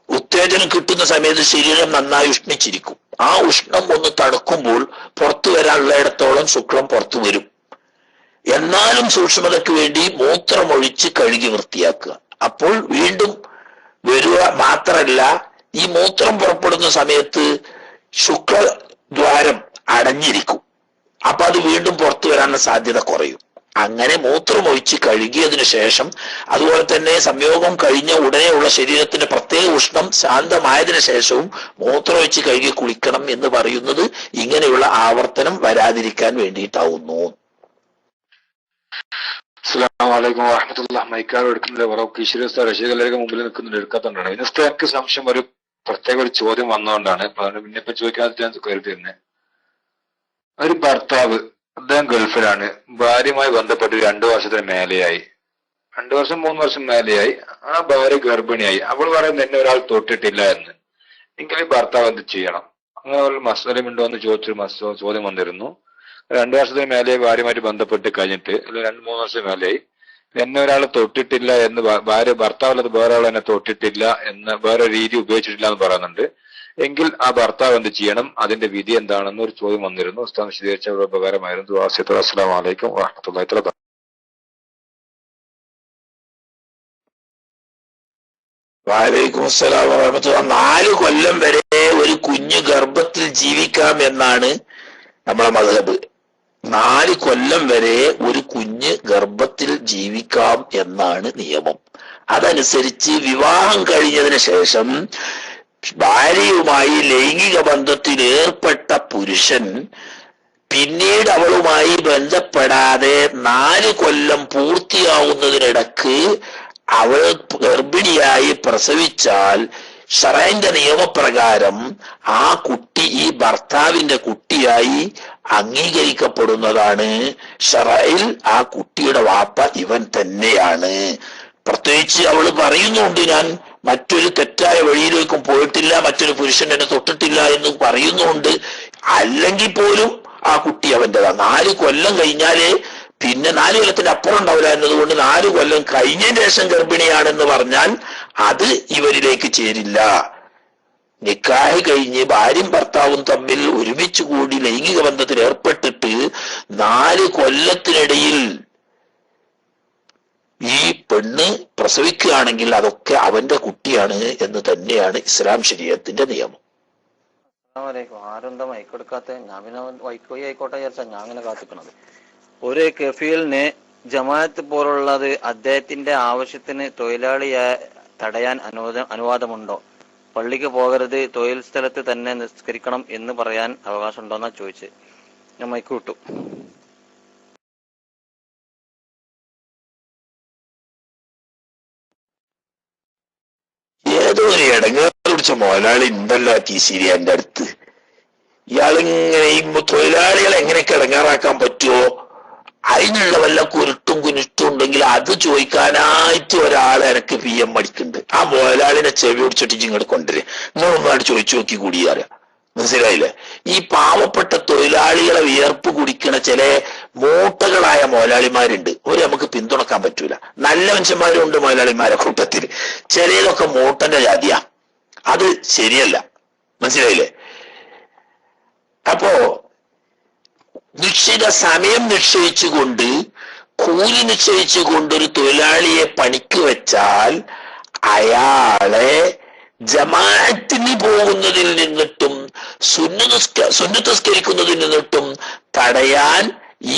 ഉത്തേജനം കിട്ടുന്ന സമയത്ത് ശരീരം നന്നായി ഉഷ്ണിച്ചിരിക്കും. ആ ഉഷ്ണം ഒന്ന് തണുക്കുമ്പോൾ പുറത്തു വരാനുള്ളയിടത്തോളം ശുക്ലം പുറത്തു വരും. എന്നാലും സൂക്ഷ്മതയ്ക്ക് വേണ്ടി മൂത്രമൊഴിച്ച് കഴുകി വൃത്തിയാക്കുക. അപ്പോൾ വീണ്ടും വരിക മാത്രമല്ല, ഈ മൂത്രം പുറപ്പെടുന്ന സമയത്ത് ശുക്ലദ്വാരം അടഞ്ഞിരിക്കും. അപ്പൊ അത് വീണ്ടും പുറത്തു വരാനുള്ള സാധ്യത കുറയും. അങ്ങനെ മൂത്രമൊഴിച്ച് കഴുകിയതിനു ശേഷം, അതുപോലെ തന്നെ സംയോഗം കഴിഞ്ഞ ഉടനെയുള്ള ശരീരത്തിന്റെ പ്രത്യേക ഉഷ്ണം ശാന്തമായതിനു ശേഷവും മൂത്രമൊഴിച്ച് കഴുകി കുളിക്കണം എന്ന് പറയുന്നത് ഇങ്ങനെയുള്ള ആവർത്തനം വരാതിരിക്കാൻ വേണ്ടിയിട്ടാവുന്നു. അസ്സലാമു അലൈക്കും വറഹ്മത്തുള്ളാഹി. മൈക്കാട് എടുക്കുന്നില്ല, റഷീദ് മുമ്പിൽ നിൽക്കുന്നുണ്ട്, എടുക്കാത്തതുകൊണ്ടാണ്. ഇന്നത്തെ എനിക്ക് സംശയം ഒരു പ്രത്യേക ഒരു ചോദ്യം വന്നുകൊണ്ടാണ് പിന്നെ ഇപ്പൊ ചോദിക്കാതെ ഞാൻ കരുതിയിരുന്നെ. ഒരു ഭർത്താവ്, അദ്ദേഹം ഗൾഫിലാണ്, ഭാര്യയുമായി ബന്ധപ്പെട്ട് 2 വർഷത്തിന് മേലെയായി, 2 വർഷം 3 വർഷം മേലെയായി. ആ ഭാര്യ ഗർഭിണിയായി. അവൾ പറയുന്നത് എന്നെ ഒരാൾ തൊട്ടിട്ടില്ല എന്ന്. എങ്കിൽ ഈ ഭർത്താവ് എന്ത് ചെയ്യണം? അങ്ങനെ ഒരു മസലമുണ്ടോ എന്ന് ചോദിച്ചൊരു ചോദ്യം വന്നിരുന്നു. 2 വർഷത്തിന് മേലെ ഭാര്യയുമായിട്ട് ബന്ധപ്പെട്ട് കഴിഞ്ഞിട്ട്, അല്ലെങ്കിൽ 2-3 വർഷം മേലെയായി, എന്നെ ഒരാൾ തൊട്ടിട്ടില്ല എന്ന് ഭർത്താവല്ലത് വേറെ ആൾ എന്നെ തൊട്ടിട്ടില്ല എന്ന് വേറെ രീതി ഉപയോഗിച്ചിട്ടില്ല എന്ന് പറയുന്നുണ്ട്. എങ്കിൽ ആ ഭർത്താവ് എന്ത് ചെയ്യണം? അതിന്റെ വിധി എന്താണെന്ന് ഒരു ചോദ്യം വന്നിരുന്നു. ഉസ്താദ് വിശദീകരിച്ച ഉപകാരമായിരുന്നു. അസ്സലാമു അലൈക്കും വറഹ്മത്തുള്ളാഹി തആല. വഅലൈക്കും അസ്സലാം വറഹ്മത്തുള്ളാഹി. 4 കൊല്ലം വരെ ഒരു കുഞ്ഞ് ഗർഭത്തിൽ ജീവിക്കാം എന്നാണ് നമ്മളെ മദ്ഹബ്. 4 കൊല്ലം വരെ ഒരു കുഞ്ഞ് ഗർഭത്തിൽ ജീവിക്കാം എന്നാണ് നിയമം. അതനുസരിച്ച് വിവാഹം കഴിഞ്ഞതിന് ശേഷം ഭാര്യയുമായി ലൈംഗിക ബന്ധത്തിൽ ഏർപ്പെട്ട പുരുഷൻ പിന്നീട് അവളുമായി ബന്ധപ്പെടാതെ 4 കൊല്ലം പൂർത്തിയാവുന്നതിനിടക്ക് അവൾ ഗർഭിണിയായി പ്രസവിച്ചാൽ ശറഅന്റെ നിയമപ്രകാരം ആ കുട്ടി ഈ ഭർത്താവിന്റെ കുട്ടിയായി അംഗീകരിക്കപ്പെടുന്നതാണ്. ശറഅയിൽ ആ കുട്ടിയുടെ വാപ്പ ഇവൻ തന്നെയാണ്. പ്രത്യേകിച്ച് അവൾ പറയുന്നുണ്ട്, ഞാൻ മറ്റൊരു തെറ്റായ വഴിയിലേക്കും പോയിട്ടില്ല, മറ്റൊരു പുരുഷൻ എന്നെ തൊട്ടിട്ടില്ല എന്ന് പറയുന്നുണ്ട്. അല്ലെങ്കിൽ പോലും ആ കുട്ടി അവൻ്റെതാണ്. 4 കൊല്ലം കഴിഞ്ഞാലേ, പിന്നെ 4 കൊല്ലത്തിന്റെ അപ്പുറം ഉണ്ടാവില്ല എന്നതുകൊണ്ട് 4 കൊല്ലം കഴിഞ്ഞതിന് ശേഷം ഗർഭിണിയാണെന്ന് പറഞ്ഞാൽ അത് ഇവരിലേക്ക് ചേരില്ല. നിക്കാഹ് കഴിഞ്ഞ് ഭാര്യയും ഭർത്താവും തമ്മിൽ ഒരുമിച്ച് കൂടി ലൈംഗിക ബന്ധത്തിൽ ഏർപ്പെട്ടിട്ട് 4 കൊല്ലത്തിനിടയിൽ ഈ പെണ്ണ് പ്രസവിക്കുകയാണെങ്കിൽ അതൊക്കെ അവന്റെ കുട്ടിയാണ് എന്ന് തന്നെയാണ് ഇസ്ലാം ശരീഅത്തിന്റെ നിയമം. ആരെന്താ മൈക്കെടുക്കാത്ത? ഞാൻ പിന്നെ വൈക്കോയി ആയിക്കോട്ടെ വിചാരിച്ചാ ഞാൻ അങ്ങനെ കാത്തിക്കണത്. ഒരു കഫീലിന് ജമാഅത്ത് പോലുള്ളത് അദ്ദേഹത്തിന്റെ ആവശ്യത്തിന് തൊഴിലാളിയെ തടയാൻ അനുവാദമുണ്ടോ? പള്ളിക്ക് പോകരുത്, തൊഴിൽ സ്ഥലത്ത് തന്നെ നിസ്കരിക്കണം എന്ന് പറയാൻ അവകാശമുണ്ടോന്നാ ചോദിച്ച്. ഞാൻ മൈക്ക് വിട്ടു. ഏതോ ഒരു ഇടങ്ങേറ് പിടിച്ച മുതലാളി ഉണ്ടല്ലോ കീശേരി എന്റെ അടുത്ത്. ഇയാളിങ്ങനെ ഈ തൊഴിലാളികളെ എങ്ങനെയൊക്കെ ഇടങ്ങാറാക്കാൻ പറ്റുമോ? അതിനുള്ള വല്ല കുരുട്ടും കുനിട്ടും ഉണ്ടെങ്കിൽ അത് ചോദിക്കാനായിട്ട് ഒരാളെ എനിക്ക് PM അടിക്കുന്നുണ്ട്. ആ മുതലാളിനെ ചെവി പിടിച്ചിട്ട് ഇങ്ങോട്ട് കൊണ്ടുവരെ, നിങ്ങളൊന്നാട് ചോദിച്ചു നോക്കി കൂടിയാറിയാ. മനസ്സിലായില്ലേ? ഈ പാവപ്പെട്ട തൊഴിലാളികളെ വിയർപ്പ് കുടിക്കണ ചില മൂട്ടകളായ മുതലാളിമാരുണ്ട്. ഒരു നമുക്ക് പിന്തുണക്കാൻ പറ്റൂല. നല്ല മനുഷ്യന്മാരും ഉണ്ട് മുതലാളിമാരെ കൂട്ടത്തിൽ. ചിലതൊക്കെ മൂട്ടന്റെ ജാതിയാ. അത് ശരിയല്ല. മനസ്സിലായില്ലേ? അപ്പോ നിശ്ചിത സമയം നിശ്ചയിച്ചുകൊണ്ട്, കൂലി നിശ്ചയിച്ചുകൊണ്ട് ഒരു തൊഴിലാളിയെ പണിക്ക് വെച്ചാൽ അയാളെ ജമാഅത്തിന് പോകുന്നതിൽ നിന്നിട്ടും സുന്നത്ത് നിസ്കരിക്കുന്നതിൽ നിന്നിട്ടും തടയാൻ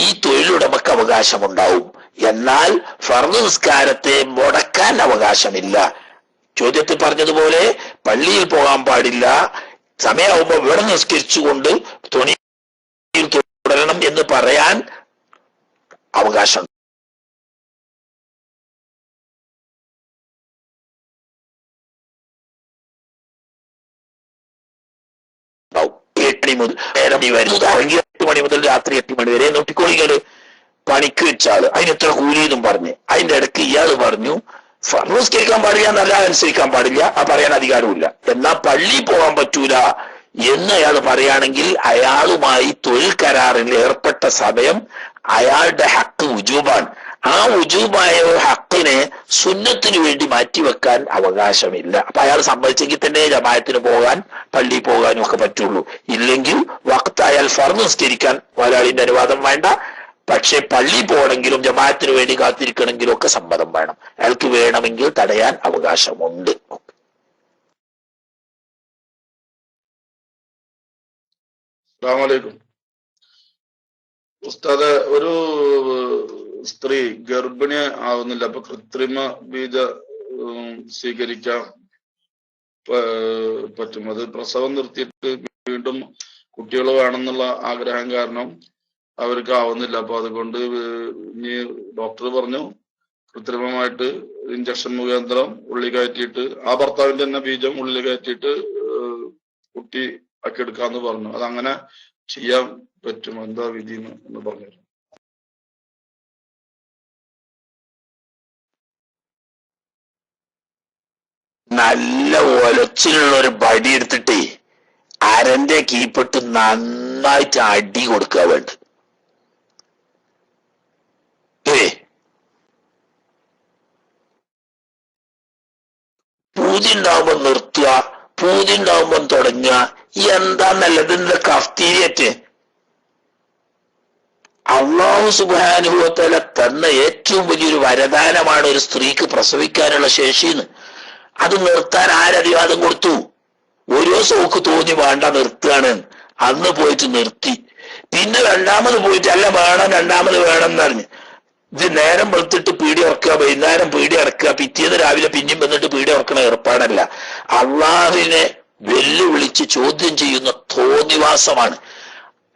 ഈ തൊഴിലുടമക്ക് അവകാശമുണ്ടാവും. എന്നാൽ ഫർദ് നിസ്കാരത്തെ മുടക്കാൻ അവകാശമില്ല. ചോദ്യത്തിൽ പറഞ്ഞതുപോലെ പള്ളിയിൽ പോകാൻ പാടില്ല, സമയമാകുമ്പോൾ ഇവിടെ നിസ്കരിച്ചുകൊണ്ട് തുണിയിൽ തുടരണം എന്ന് പറയാൻ അവകാശം. നേരം 8 മണി മുതൽ രാത്രി 8 മണി വരെ നോട്ടിക്കോളികള് പണിക്ക് വെച്ചാല് അതിന് എത്ര കൂലി എന്നും പറഞ്ഞ് അതിന്റെ ഇടയ്ക്ക് ഇയാള് പറഞ്ഞു ഫർദ് നിസ്കരിക്കാൻ പാടില്ല, നല്ല അനുസരിക്കാൻ പാടില്ല, ആ പറയാൻ അധികാരമില്ല. എന്നാ പള്ളി പോകാൻ പറ്റൂല എന്ന് അയാൾ പറയുകയാണെങ്കിൽ അയാളുമായി തൊഴിൽ കരാറിൽ ഏർപ്പെട്ട സമയം അയാളുടെ ഹക്ക് ഉജൂബാണ്. ആ ഉജൂബായ ഹക്കിനെ സുന്നത്തിന് വേണ്ടി മാറ്റിവെക്കാൻ അവകാശമില്ല. അപ്പൊ അയാൾ സമ്മതിച്ചെങ്കിൽ തന്നെ ജമാഅത്തിന് പോകാൻ, പള്ളി പോകാനും ഒക്കെ പറ്റുള്ളൂ. ഇല്ലെങ്കിൽ വഖത്തായാൽ ഫർദ് നിസ്കരിക്കാൻ മുതലാളിന്റെ അനുവാദം വേണ്ട. പക്ഷെ പള്ളി പോകണമെങ്കിലും ജമാഅത്തിന് വേണ്ടി കാത്തിരിക്കണമെങ്കിലും ഒക്കെ സമ്മതം വേണം. അയാൾക്ക് വേണമെങ്കിൽ തടയാൻ അവകാശമുണ്ട്. അസ്സലാമു അലൈക്കും. ഉസ്താദ്, ഒരു സ്ത്രീ ഗർഭിണി ആവുന്നില്ല, അപ്പൊ കൃത്രിമ ബീജ സ്വീകരിക്കാൻ പറ്റും. അത് പ്രസവം നിർത്തിയിട്ട് വീണ്ടും കുട്ടികൾ വേണമെന്നുള്ള ആഗ്രഹം കാരണം അവർക്ക് ആവുന്നില്ല. അപ്പൊ അതുകൊണ്ട് ഇനി ഡോക്ടർ പറഞ്ഞു കൃത്രിമമായിട്ട് ഇഞ്ചക്ഷൻ മുഖാന്തരം ഉള്ളിൽ കയറ്റിയിട്ട് ആ ഭർത്താവിന്റെ തന്നെ ബീജം ഉള്ളിൽ കയറ്റിയിട്ട് കുട്ടി ആക്കി എടുക്കാന്ന് പറഞ്ഞു. അതങ്ങനെ ചെയ്യാൻ പറ്റും, എന്താ വിധി എന്ന് പറഞ്ഞു. നല്ല ഒലച്ചിലുള്ള ഒരു വടി എടുത്തിട്ടേ അരന്റെ കീപ്പിട്ട് നന്നായിട്ട് അടി കൊടുക്കുക വേണ്ട. പൂതി ഉണ്ടാവുമ്പോ നിർത്തുക, പൂതി ഉണ്ടാവുമ്പോ തുടങ്ങുക. എന്താ നല്ലത്? ഇതിന്റെ കഫ്തീരിയറ്റ് അള്ളാഹു സുബ്ഹാനഹു വ തആല തന്ന ഏറ്റവും വലിയൊരു വരദാനമാണ് ഒരു സ്ത്രീക്ക് പ്രസവിക്കാനുള്ള ശേഷിന്ന്. അത് നിർത്താൻ ആരധിവാദം കൊടുത്തു? ഒരു ദിവസം ഓക്ക് തോന്നി വേണ്ട നിർത്തുകയാണ്, അന്ന് പോയിട്ട് നിർത്തി. പിന്നെ രണ്ടാമത് പോയിട്ട് അല്ല വേണം, രണ്ടാമത് വേണം എന്നറിഞ്ഞ് ഇത് നേരം വെളുത്തിട്ട് പീടി ഉറക്കുക, വൈകുന്നേരം പീടി ഇറക്കുക, പിറ്റേന്ന് രാവിലെ പിന്നെയും വന്നിട്ട് പീടി ഉറക്കണ ഏർപ്പാടല്ല. അള്ളാഹുവിനെ വെല്ലുവിളിച്ച് ചോദ്യം ചെയ്യുന്ന തോന്നിവാസമാണ്.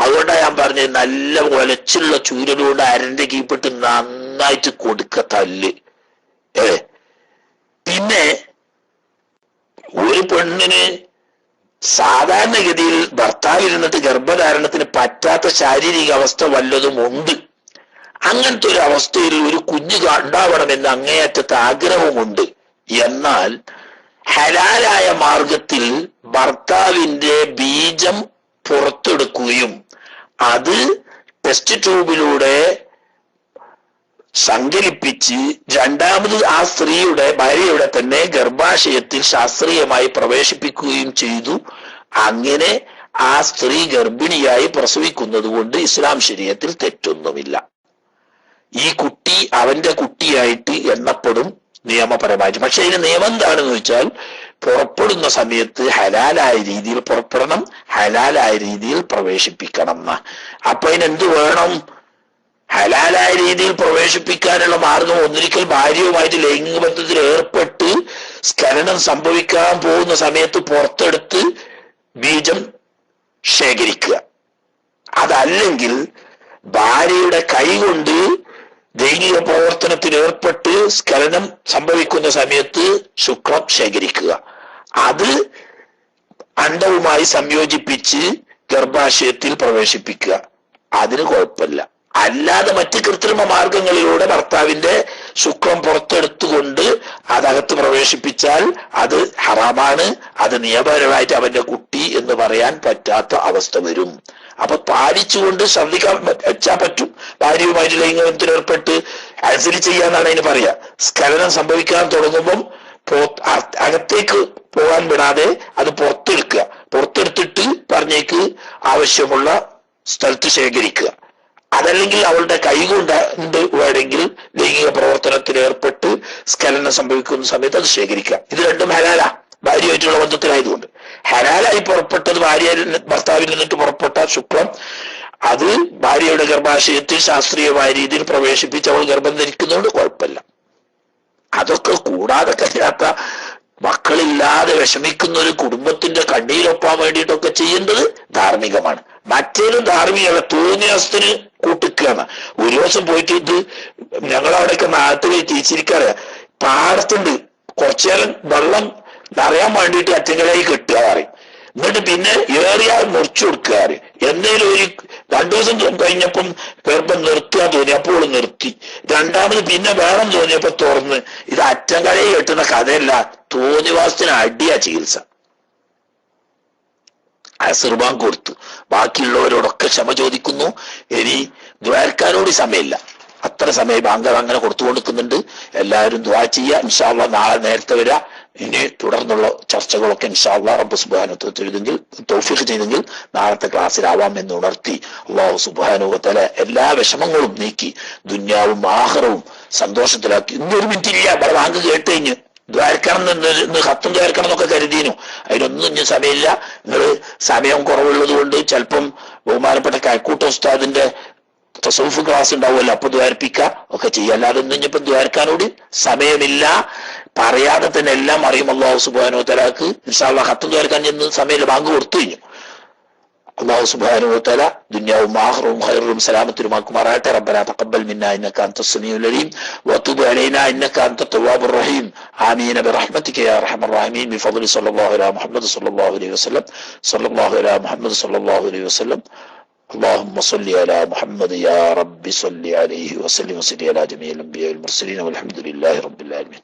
അതുകൊണ്ടാണ് ഞാൻ പറഞ്ഞത് നല്ല ഒലച്ചുള്ള ചൂരലുകൊണ്ട് അരന്റെ കീപ്പിട്ട് നന്നായിട്ട് കൊടുക്ക തല്ല്. പിന്നെ ഒരു പെണ്ണിന് സാധാരണഗതിയിൽ ഭർത്താവിരുന്നിട്ട് ഗർഭധാരണത്തിന് പറ്റാത്ത ശാരീരിക അവസ്ഥ വല്ലതും ഉണ്ട്. അങ്ങനത്തെ ഒരു അവസ്ഥയിൽ ഒരു കുഞ്ഞ് ഉണ്ടാവണമെന്ന് അങ്ങേയറ്റത്തെ ആഗ്രഹമുണ്ട്. എന്നാൽ ഹലാലായ മാർഗത്തിൽ ഭർത്താവിന്റെ ബീജം പുറത്തെടുക്കുകയും അത് ടെസ്റ്റ് ട്യൂബിലൂടെ സങ്കലിപ്പിച്ച് രണ്ടാമത് ആ സ്ത്രീയുടെ ഭാര്യയുടെ തന്നെ ഗർഭാശയത്തിൽ ശാസ്ത്രീയമായി പ്രവേശിപ്പിക്കുകയും ചെയ്തു. അങ്ങനെ ആ സ്ത്രീ ഗർഭിണിയായി പ്രസവിക്കുന്നത് കൊണ്ട് ഇസ്ലാം ശരീഅത്തിൽ തെറ്റൊന്നുമില്ല. ഈ കുട്ടി അവന്റെ കുട്ടിയായിട്ട് എണ്ണപ്പെടും നിയമപരമായിട്ട്. പക്ഷെ ഇതിന് നിയമം എന്താണെന്ന് വെച്ചാൽ പുറപ്പെടുന്ന സമയത്ത് ഹലാലായ രീതിയിൽ പുറപ്പെടണം, ഹലാലായ രീതിയിൽ പ്രവേശിപ്പിക്കണം എന്നാ. അപ്പൊ അതിനെന്ത് വേണം? ഹലാലായ രീതിയിൽ പ്രവേശിപ്പിക്കാനുള്ള മാർഗം ഒന്നിരിക്കൽ ഭാര്യയുമായിട്ട് ലൈംഗിക ബന്ധത്തിൽ ഏർപ്പെട്ട് സ്ഖലനം സംഭവിക്കാൻ പോകുന്ന സമയത്ത് പുറത്തെടുത്ത് ബീജം ശേഖരിക്കുക. അതല്ലെങ്കിൽ ഭാര്യയുടെ കൈകൊണ്ട് ദൈനിക പ്രവർത്തനത്തിൽ ഏർപ്പെട്ട് സ്ഖലനം സംഭവിക്കുന്ന സമയത്ത് ശുക്രം ശേഖരിക്കുക. അത് അണ്ഡവുമായി സംയോജിപ്പിച്ച് ഗർഭാശയത്തിൽ പ്രവേശിപ്പിക്കുക. അതിന് കുഴപ്പമില്ല. അല്ലാതെ മറ്റ് കൃത്രിമ മാർഗങ്ങളിലൂടെ ഭർത്താവിന്റെ ശുക്രം പുറത്തെടുത്തുകൊണ്ട് അതകത്ത് പ്രവേശിപ്പിച്ചാൽ അത് ഹറാമാണ്. അത് നിയമപരമായിട്ട് അവന്റെ കുട്ടി എന്ന് പറയാൻ പറ്റാത്ത അവസ്ഥ വരും. അപ്പൊ പാലിച്ചുകൊണ്ട് ശ്രദ്ധിക്കാൻ വെച്ചാൽ പറ്റും. ഭാര്യയുമായിട്ട് ലൈംഗികത്തിൽ ഏർപ്പെട്ട് അനുസരിച്ച് ചെയ്യാന്നാണ് അതിന് പറയാ. സ്ഖലനം സംഭവിക്കാൻ തുടങ്ങുമ്പം അകത്തേക്ക് പോകാൻ വിടാതെ അത് പുറത്തെടുക്കുക. പുറത്തെടുത്തിട്ട് പറഞ്ഞേക്ക് ആവശ്യമുള്ള സ്ഥലത്ത് ശേഖരിക്കുക. അതല്ലെങ്കിൽ അവളുടെ കൈ കൊണ്ട് വേണമെങ്കിൽ ലൈംഗിക പ്രവർത്തനത്തിൽ ഏർപ്പെട്ട് സ്ഖലനം സംഭവിക്കുന്ന സമയത്ത് അത് ശേഖരിക്കുക. ഇത് രണ്ടും ഹലാലാ, ഭാര്യയായിട്ടുള്ള ബന്ധത്തിലായതുകൊണ്ട്. ഹലാലായി പുറപ്പെട്ടത് ഭർത്താവിൽ നിന്നിട്ട് പുറപ്പെട്ട ശുക്രം അത് ഭാര്യയുടെ ഗർഭാശയത്തിൽ ശാസ്ത്രീയമായ രീതിയിൽ പ്രവേശിപ്പിച്ച് അവൾ ഗർഭം ധരിക്കുന്നതുകൊണ്ട് കുഴപ്പമില്ല. അതൊക്കെ കൂടാതെ കഴിയാത്ത മക്കളില്ലാതെ വിഷമിക്കുന്ന ഒരു കുടുംബത്തിന്റെ കണ്ണീരൊപ്പാൻ വേണ്ടിയിട്ടൊക്കെ ചെയ്യേണ്ടത് ധാർമ്മികമാണ്. മറ്റേതും ധാർമ്മികമല്ല, തോന്നിയസ്ഥന് കൂട്ടിക്കുകയാണ്. ഒരു ദിവസം പോയിട്ട് ഇത് ഞങ്ങളവിടെയൊക്കെ നാട്ടിൽ തിരിച്ചിരിക്കാറ് പാടത്തുണ്ട്, കുറച്ചു നേരം വെള്ളം നിറയാൻ വേണ്ടിയിട്ട് അറ്റങ്ങളായി കെട്ടുക പറയും. എന്നിട്ട് പിന്നെ ഏറിയാൽ മുറിച്ചു കൊടുക്കുക പറയും. എന്നേലും ഒരു 2 ദിവസം കഴിഞ്ഞപ്പം ഗർഭം നിർത്താൻ തോന്നി, അപ്പോൾ നിർത്തി. രണ്ടാമത് പിന്നെ വേണം തോന്നിയപ്പോ തുറന്ന്. ഇത് അറ്റങ്ങളെ കെട്ടുന്ന കഥയല്ല, തോന്നിവാസത്തിന് അടിയാ ചികിത്സ. അസർബാൻ കൊടുത്തു. ബാക്കിയുള്ളവരോടൊക്കെ ക്ഷമ ചോദിക്കുന്നു. ഇനി ദ്വാരക്കാരോട് സമയമില്ല, അത്ര സമയം ബാങ്കർ അങ്ങനെ കൊടുത്തു കൊടുക്കുന്നുണ്ട്. എല്ലാവരും ദ്വാ ചെയ്യുക. ഇൻഷാ അല്ലാഹ് നാളെ നേരത്തെ വരിക. ഇനി തുടർന്നുള്ള ചർച്ചകളൊക്കെ ഇൻഷാ അല്ലാഹ് റബ്ബ് സുബ്ഹാനഹു വ തആല തൗഫീഖ് ചെയ്തെങ്കിൽ നാളത്തെ ക്ലാസ്സിലാവാം എന്ന് ഉണർത്തി അല്ലാഹു സുബ്ഹാനഹു വ തആല എല്ലാ വിഷമങ്ങളും നീക്കി ദുന്യാവും ആഖിറവും സന്തോഷത്തിലാക്കി. ഇന്നൊരു മിനിറ്റ് ഇല്ല, ഇവിടെ ബാങ്ക് കേട്ട് കഴിഞ്ഞ് ദ്വാരക്കണം എന്ന് കത്തും ദ്വാരക്കണം എന്നൊക്കെ കരുതിയിരുന്നു. അതിനൊന്നും ഇനി സമയമില്ല. നിങ്ങൾ സമയം കുറവുള്ളത് കൊണ്ട് ചിലപ്പം ബഹുമാനപ്പെട്ട കൈക്കൂട്ട ഉസ്താദിന്റെ തസവുഫ് ക്ലാസ് ഉണ്ടാവുമല്ലോ, അപ്പൊ ദ്വാരിപ്പിക്കുക ഒക്കെ ചെയ്യുക. അല്ലാതെ ഒന്നും ഇനിയിപ്പം ദ്വാരിക്കാനോട് സമയമില്ല, പറയാതെ തന്നെ എല്ലാം അറിയും അള്ളാഹു സുബ്ഹാനഹു വ തആലക്ക്. ഇൻഷാ അല്ലാഹ് ഖത്തം ദ്വാരിക്കാൻ ചെന്ന് സമയമില്ല, ബാങ്ക് കൊടുത്തു കഴിഞ്ഞു. അള്ളാഹു സുബ്ഹാനഹു വ തആല ദുനിയാവും ആഖിറവും ഖൈറും സലാമത്തുമാക്കുമാറാകട്ടെ. റബ്ബനാ തഖബ്ബൽ മിന്നാ ഇന്നക അൻതസ് സമീഉൽ അലീം വതുബ് അലൈനാ ഇന്നക അൻതത് തവ്വാബുർ റഹീം. ആമീൻ ബിറഹ്മതിക യാ അർഹമർ റഹീമീൻ ബിഫദ്ലി സ്വല്ലല്ലാഹു അലാ മുഹമ്മദ് സ്വല്ലല്ലാഹു അലൈഹി വസല്ലം സ്വല്ലല്ലാഹു അലാ മുഹമ്മദ് സ്വല്ലല്ലാഹു അലൈഹി വസല്ലം. اللهم صل على محمد يا رب صل عليه وسلم وصل على جميع الانبياء والمرسلين والحمد لله رب العالمين.